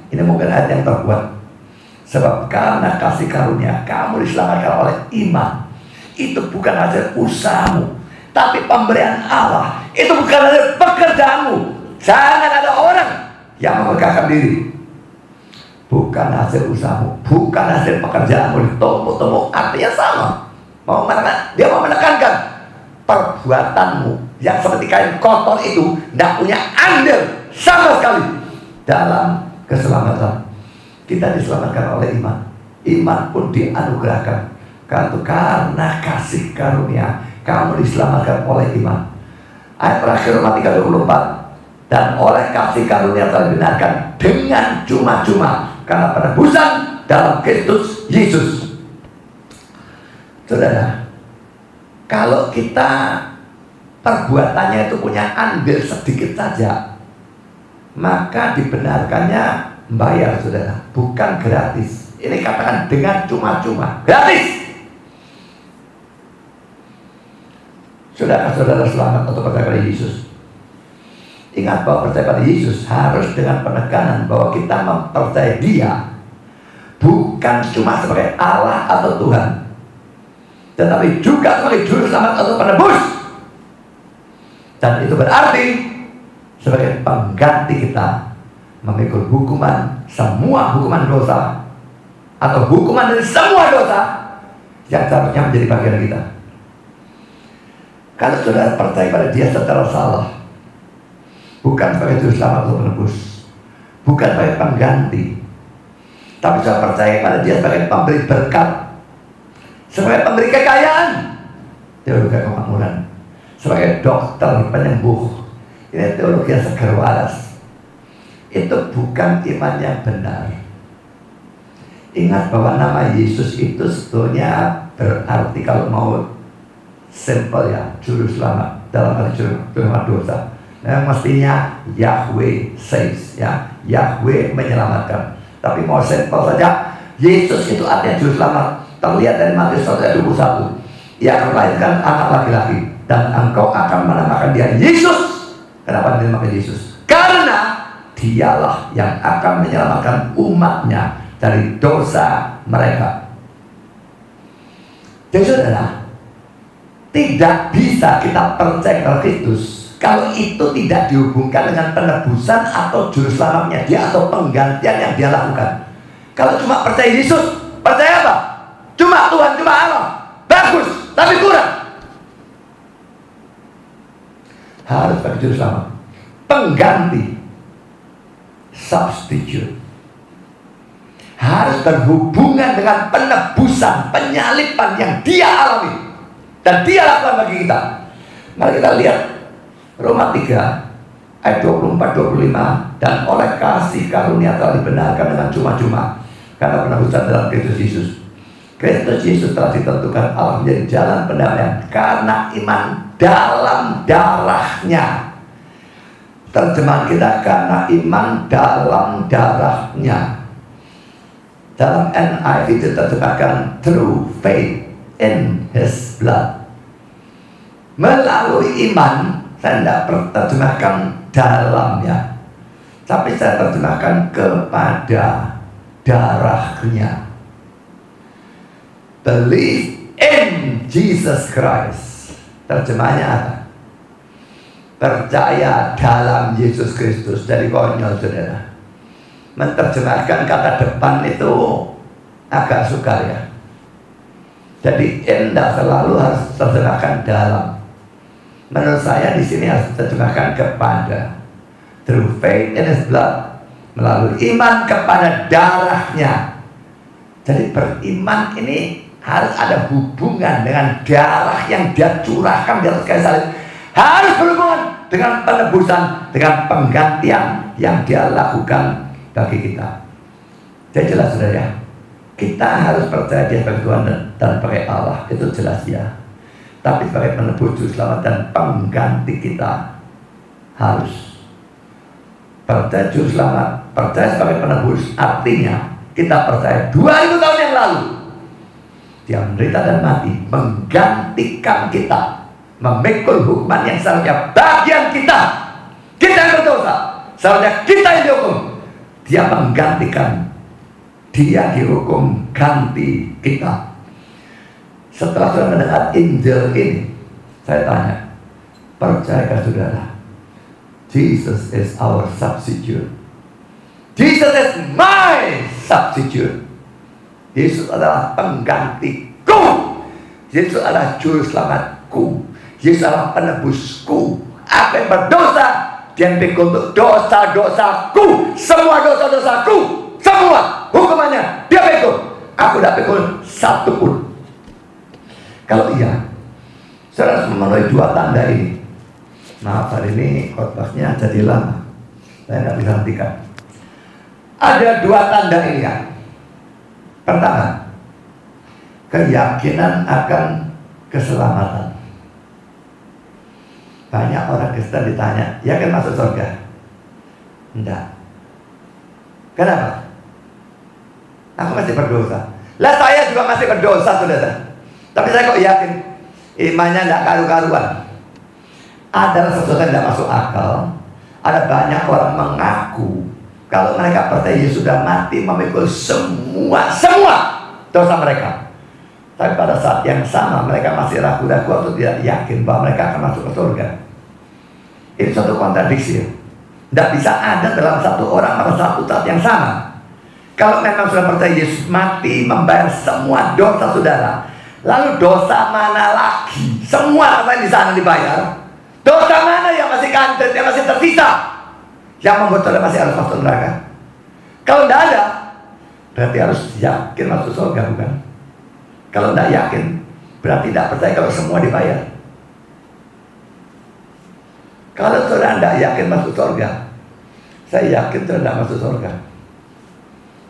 A: Ini mungkin ayat yang terkuat. Sebab karena kasih karunia kamu diselamatkan oleh iman. Itu bukan hasil usahamu, tapi pemberian Allah. Itu bukan hasil pekerjaanmu. Jangan ada orang yang memegahkan diri. Bukan hasil usahamu, bukan hasil pekerjaanmu. Ditumpuk-tumpuk, artinya sama. Dia mau menekankan perbuatanmu yang seperti kain kotor itu tidak punya andil sama sekali dalam keselamatan. Kita diselamatkan oleh iman. Iman pun dianugerahkan. Karena kasih karunia kamu diselamatkan oleh iman. Ayat terakhir Roma 3:24. Dan oleh kasih karunia telah dibenarkan dengan cuma-cuma karena penebusan dalam Kristus Yesus. Saudara, kalau kita perbuatannya itu punya andil sedikit saja, maka dibenarkannya bayar, saudara, bukan gratis. Ini katakan dengan cuma-cuma, gratis. Saudara-saudara selamat atau percaya pada Yesus, ingat bahwa percaya pada Yesus harus dengan penekanan bahwa kita mempercayai Dia bukan cuma sebagai Allah atau Tuhan, tetapi juga sebagai juru selamat atau penebus. Dan itu berarti sebagai pengganti kita memikul hukuman, semua hukuman dosa atau hukuman dari semua dosa yang seharusnya menjadi bagian kita. Kalau saudara percaya pada Dia secara salah, bukan sebagai juru selamat atau penebus, bukan sebagai pengganti, tapi saya percaya pada Dia sebagai pemberi berkat, sebagai pemberi kekayaan, teologi kemakmuran, sebagai dokter penyembuh. Ini teologi yang segar waras. Itu bukan iman yang benar. Ingat bahwa nama Yesus itu sebetulnya berarti, kalau mau simple ya, juru selamat dalam arti juru selamat dosa. Mestinya Yahweh saves, ya, Yahweh menyelamatkan. Tapi mau simple saja, Yesus itu artinya juru selamat. Terlihat dari Matius 1:21. Ia akan melahirkan anak laki-laki dan engkau akan menamakan dia Yesus. Kenapa dinamakan Yesus? Karena Dialah yang akan menyelamatkan umatnya dari dosa mereka. Jadi saudara, tidak bisa kita percaya kepada Kristus kalau itu tidak dihubungkan dengan penebusan atau juru selamatnya Dia atau penggantian yang Dia lakukan. Kalau cuma percaya Yesus, percaya apa? Cuma Tuhan, cuma Allah. Bagus, tapi kurang. Harus bagi juru selamat, pengganti, substitute. Harus berhubungan dengan penebusan, penyalipan yang Dia alami dan Dia lakukan bagi kita. Mari kita lihat Roma 3 ayat 24-25. Dan oleh kasih karunia telah dibenarkan dengan cuma-cuma karena penebusan dalam Kristus Yesus. Kristus Yesus telah ditentukan Allah menjadi jalan pendamaian karena iman dalam darah-Nya. Terjemahan kita, karena iman dalam darah-Nya. Dalam NIV diterjemahkan through faith in His blood. Melalui iman. Saya tidak terjemahkan dalamnya, tapi saya terjemahkan kepada darah-Nya. Believe in Jesus Christ. Terjemahnya apa? Percaya dalam Yesus Kristus. Dari konyol, saudara. Menerjemahkan kata depan itu agak sukar ya. Jadi tidak selalu harus terjemahkan dalam. Menurut saya di sini harus terjemahkan kepada. Through faith in His blood. Melalui iman kepada darah-Nya. Jadi beriman ini harus ada hubungan dengan darah yang Dia curahkan di atas kayu salib. Harus berhubungan dengan penebusan, dengan penggantian yang Dia lakukan bagi kita. Jadi jelas saudara ya, kita harus percaya Dia sebagai Tuhan dan sebagai Allah. Itu jelas ya. Tapi sebagai penebus, juru selamat dan pengganti kita, harus percaya juru selamat, percaya sebagai penebus. Artinya kita percaya 2000 tahun yang lalu Dia menderita dan mati, menggantikan kita, memikul hukuman yang seharusnya bagian kita. Kita yang berdosa, seharusnya kita yang dihukum. Dia menggantikan. Dia dihukum ganti kita. Setelah saudara mendengar Injil ini, saya tanya, percayakah saudara? Jesus is our substitute. Jesus is my substitute. Yesus adalah penggantiku. Yesus adalah juru selamatku. Yesus adalah penebusku. Aku yang berdosa, dia pikul untuk dosa-dosaku. Semua dosa-dosaku, semua hukumannya dia pikul. Aku tidak pikul satu pun. Kalau iya, saudara harus memenuhi dua tanda ini. Maaf, hari ini khotbahnya jadi lama, saya tidak bisa hentikan. Ada dua tanda ini ya. Pertama, keyakinan akan keselamatan. Banyak orang Kristen ditanya, yakin masuk surga? Enggak. Kenapa? Aku masih berdosa. Lah saya juga masih berdosa, saudara. Tapi saya kok yakin imannya tidak karu-karuan. Adalah sesuatu yang tidak masuk akal. Ada banyak orang mengaku kalau mereka percaya Yesus sudah mati memikul semua dosa mereka. Tapi pada saat yang sama mereka masih ragu-ragu atau tidak yakin bahwa mereka akan masuk ke surga. Ini suatu kontradiksi. Tidak bisa ada dalam satu orang pada satu saat yang sama. Kalau memang sudah percaya Yesus mati membayar semua dosa saudara, lalu dosa mana lagi? Semua apa yang di sana dibayar. Dosa mana yang masih kandet, yang masih tersisa, yang membuat saudara masih harus masuk neraka? Kalau tidak ada, berarti harus yakin masuk surga, bukan? Kalau tidak yakin, berarti tidak percaya kalau semua dibayar. Kalau saudara tidak yakin masuk surga, saya yakin saudara tidak masuk surga.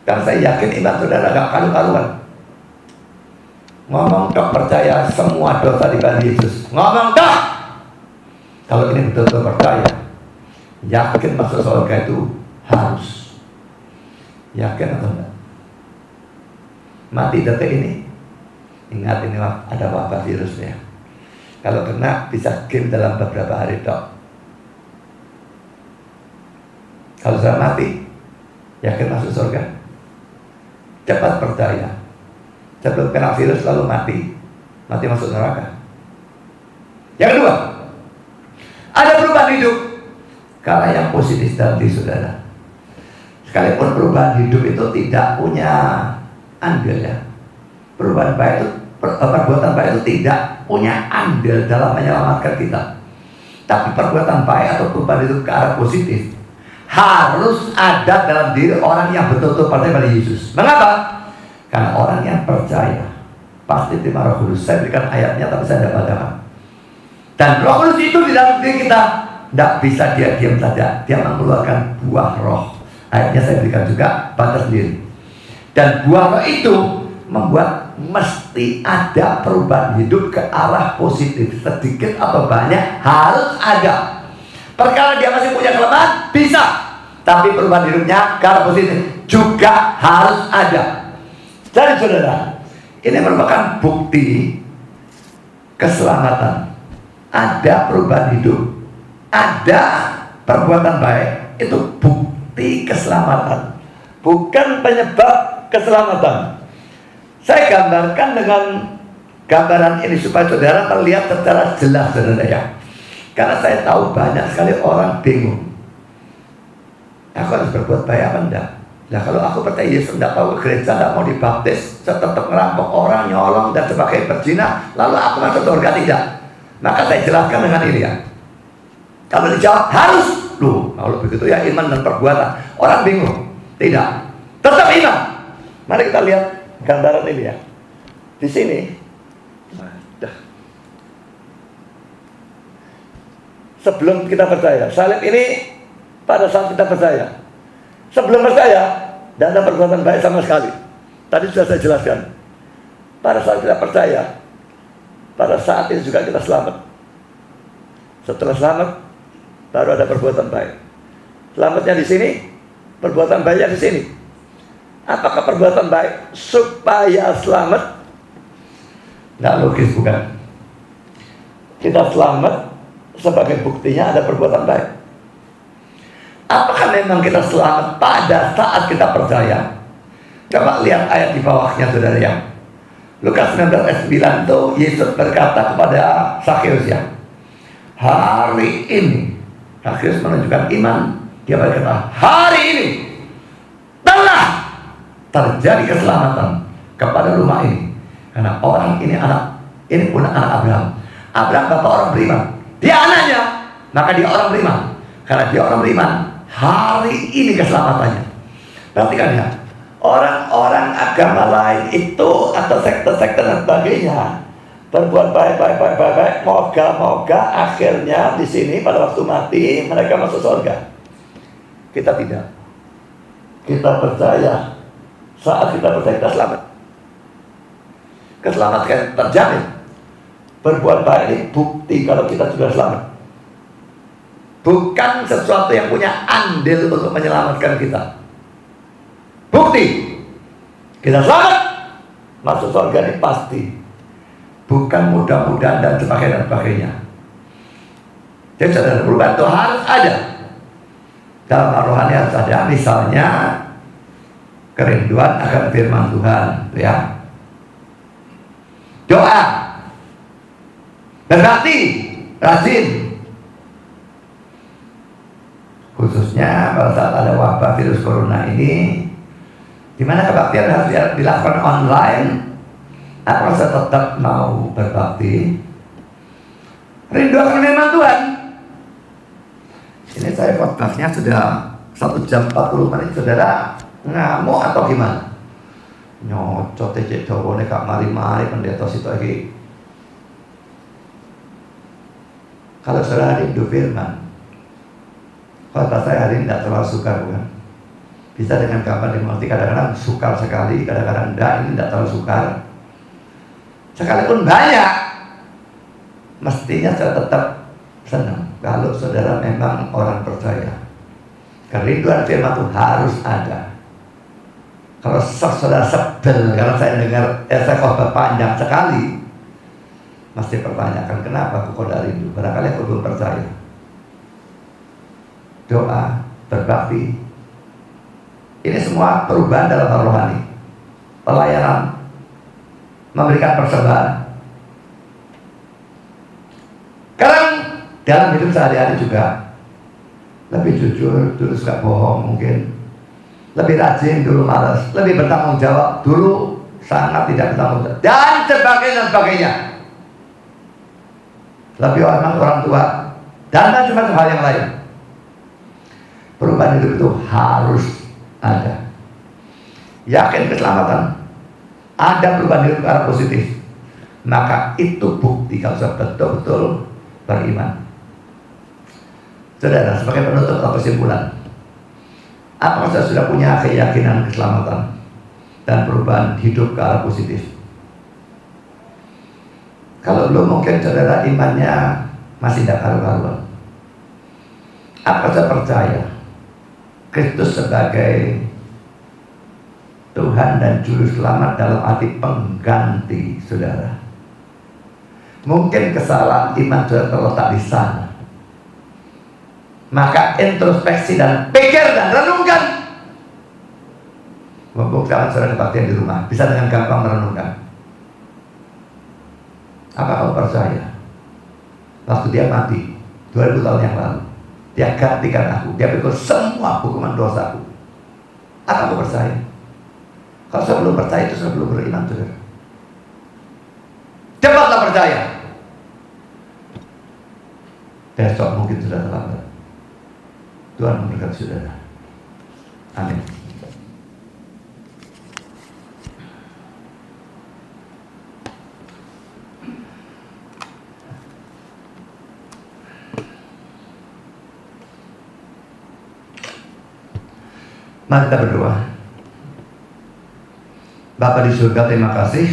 A: Karena saya yakin iman saudara agak karu-karuan. Ngomong dok percaya semua dosa dibanding Yesus. Ngomong dok. Kalau ini betul-betul percaya, yakin masuk surga itu harus. Yakin atau enggak? Mati detik ini. Ingat ini ada wabah virusnya. Kalau kena bisa game dalam beberapa hari dok. Kalau sudah mati, yakin masuk surga. Cepat percaya. Sebelum kena virus lalu mati masuk neraka. Yang kedua, ada perubahan hidup. Karena yang positif dalam diri saudara. Sekalipun perubahan hidup itu tidak punya andil ya. Perubahan baik itu, perbuatan baik itu tidak punya andil dalam menyelamatkan kita. Tapi perbuatan baik atau perubahan hidup ke arah positif harus ada dalam diri orang yang betul-betul percaya pada Yesus. Mengapa? Karena orang yang percaya pasti terima Roh Kudus. Saya berikan ayatnya tapi saya tidak bacakan. Dan Roh Kudus itu di dalam diri kita tidak bisa dia diam saja. Dia mengeluarkan buah roh. Ayatnya saya berikan juga, baca sendiri. Dan buah roh itu membuat mesti ada perubahan hidup ke arah positif. Sedikit atau banyak harus ada. Perkara dia masih punya kelemahan, bisa. Tapi perubahan hidupnya ke arah positif juga harus ada. Jadi saudara, ini merupakan bukti keselamatan. Ada perubahan hidup, ada perbuatan baik, itu bukti keselamatan, bukan penyebab keselamatan. Saya gambarkan dengan gambaran ini supaya saudara terlihat secara jelas, saudara ya. Karena saya tahu banyak sekali orang bingung. Aku harus berbuat baik apa enggak? Nah kalau aku percaya Yesus tidak tahu ke gereja, tidak mau dibaptis, saya tetap ngerampok orang, nyolong dan sebagainya, berzina, lalu aku masuk surga tidak? Maka saya jelaskan dengan ini ya. Kalau dijawab harus, loh kalau begitu ya iman dan perbuatan. Orang bingung, tidak. Tetap iman. Mari kita lihat gambaran ini ya. Di sini, sebelum kita percaya, salib ini pada saat kita percaya. Sebelum percaya, tidak ada perbuatan baik sama sekali. Tadi sudah saya jelaskan. Pada saat kita percaya, pada saat ini juga kita selamat. Setelah selamat, baru ada perbuatan baik. Selamatnya di sini, perbuatan baiknya di sini. Apakah perbuatan baik supaya selamat? Nggak logis, bukan? Kita selamat sebagai buktinya ada perbuatan baik. Apakah memang kita selamat pada saat kita percaya? Coba lihat ayat di bawahnya, saudara yang Lukas 19 ayat 9 itu Yesus berkata kepada Zakheus ya, hari ini Zakheus menunjukkan iman. Dia berkata, hari ini telah terjadi keselamatan kepada rumah ini, karena orang ini pun anak Abraham. Abraham bapak orang beriman, dia anaknya, maka dia orang beriman. Karena dia orang beriman, hari ini keselamatannya. Perhatikan ya, orang-orang agama lain itu atau sekte-sekte dan sebagainya berbuat baik, moga-moga akhirnya di sini pada waktu mati mereka masuk surga. Kita tidak. Kita percaya, saat kita percaya kita selamat. Keselamatan terjamin. Berbuat baik ini bukti kalau kita sudah selamat. Bukan sesuatu yang punya andil untuk menyelamatkan kita. Bukti kita selamat, masuk surga ini pasti. Bukan mudah-mudahan dan sebagainya. Jadi saudara, perubahan itu harus ada. Dalam rohani harus ada. Misalnya kerinduan akan firman Tuhan, ya. Doa, berbakti, rajin. Khususnya pada saat ada wabah virus corona ini, di mana kebaktian harus dilakukan online. Apakah saya tetap mau berbakti? Rindu akan firman Tuhan. Ini saya podcastnya sudah 1 jam 40 menit. Saudara ngamuk atau gimana? Nyocot cek dawane gak mari-mari pendeta situ lagi. Kalau saudara rindu firman, kalau saya hari ini tidak terlalu sukar, bukan? Bisa dengan gampang dimengerti. Kadang-kadang sukar sekali, kadang-kadang enggak. Ini tidak terlalu sukar. Sekalipun banyak, mestinya saya tetap senang kalau saudara memang orang percaya. Kerinduan firman itu harus ada. Kalau saudara sebel kalau saya dengar saya khotbah panjang sekali, mesti pertanyakan, kenapa aku kok rindu? Barangkali aku belum percaya. Doa, berbakti, ini semua perubahan dalam hal rohani. Pelayanan, memberikan persembahan. Sekarang dalam hidup sehari-hari juga lebih jujur, dulu suka bohong mungkin. Lebih rajin, dulu malas. Lebih bertanggung jawab, dulu sangat tidak bertanggung jawab. Dan sebagainya. Lebih hormat orang tua. Dan macam-macam hal yang lain. Perubahan hidup itu harus ada. Yakin keselamatan, ada perubahan hidup ke arah positif, maka itu bukti kalau saya betul-betul beriman. Saudara, sebagai penutup atau kesimpulan, apakah saya sudah punya keyakinan keselamatan dan perubahan hidup ke arah positif? Kalau belum, mungkin saudara imannya masih tidak karu-karuan. Apakah saya percaya Kristus sebagai Tuhan dan Juru Selamat dalam arti pengganti saudara? Mungkin kesalahan iman saudara terletak di sana. Maka introspeksi dan pikir dan renungkan. Mumpung sekarang saudara kebaktian di rumah, bisa dengan gampang merenungkan. Apa kamu percaya? Waktu dia mati 2000 tahun yang lalu, dia gantikan aku, dia pikul semua hukuman dosaku. Apa kamu percaya? Kalau saya belum percaya, itu saya belum beriman, saudara. Cepatlah percaya. Besok mungkin sudah terlambat. Tuhan memberkati saudara. Amin. Mari kita berdoa. Bapa di surga, terima kasih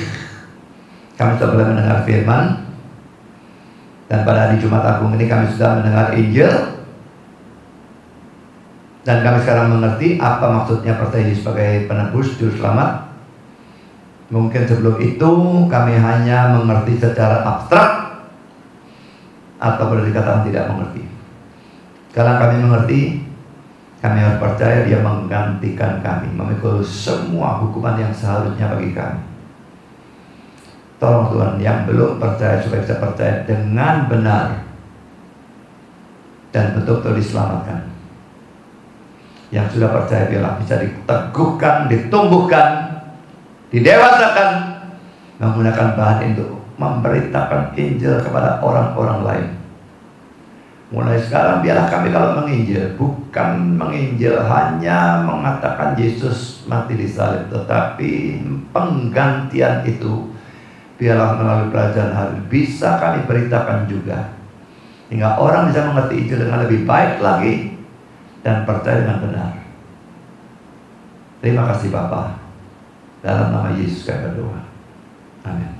A: kami sudah boleh mendengar firman, dan pada hari Jumat Agung ini kami sudah mendengar Injil, dan kami sekarang mengerti apa maksudnya percaya sebagai penebus, juru selamat. Mungkin sebelum itu kami hanya mengerti secara abstrak, atau boleh dikatakan tidak mengerti. Sekarang kami mengerti, kami harus percaya Dia menggantikan kami, memikul semua hukuman yang seharusnya bagi kami. Tolong Tuhan, yang belum percaya supaya bisa percaya dengan benar dan betul-betul diselamatkan. Yang sudah percaya biarlah bisa diteguhkan, ditumbuhkan, didewasakan, menggunakan bahan untuk memberitakan Injil kepada orang-orang lain. Mulai sekarang biarlah kami kalau menginjil, bukan menginjil hanya mengatakan Yesus mati di salib, tetapi penggantian itu biarlah melalui pelajaran hari bisa kami beritakan juga, hingga orang bisa mengerti Injil dengan lebih baik lagi dan percaya dengan benar. Terima kasih Bapa. Dalam nama Yesus kami berdoa. Amin.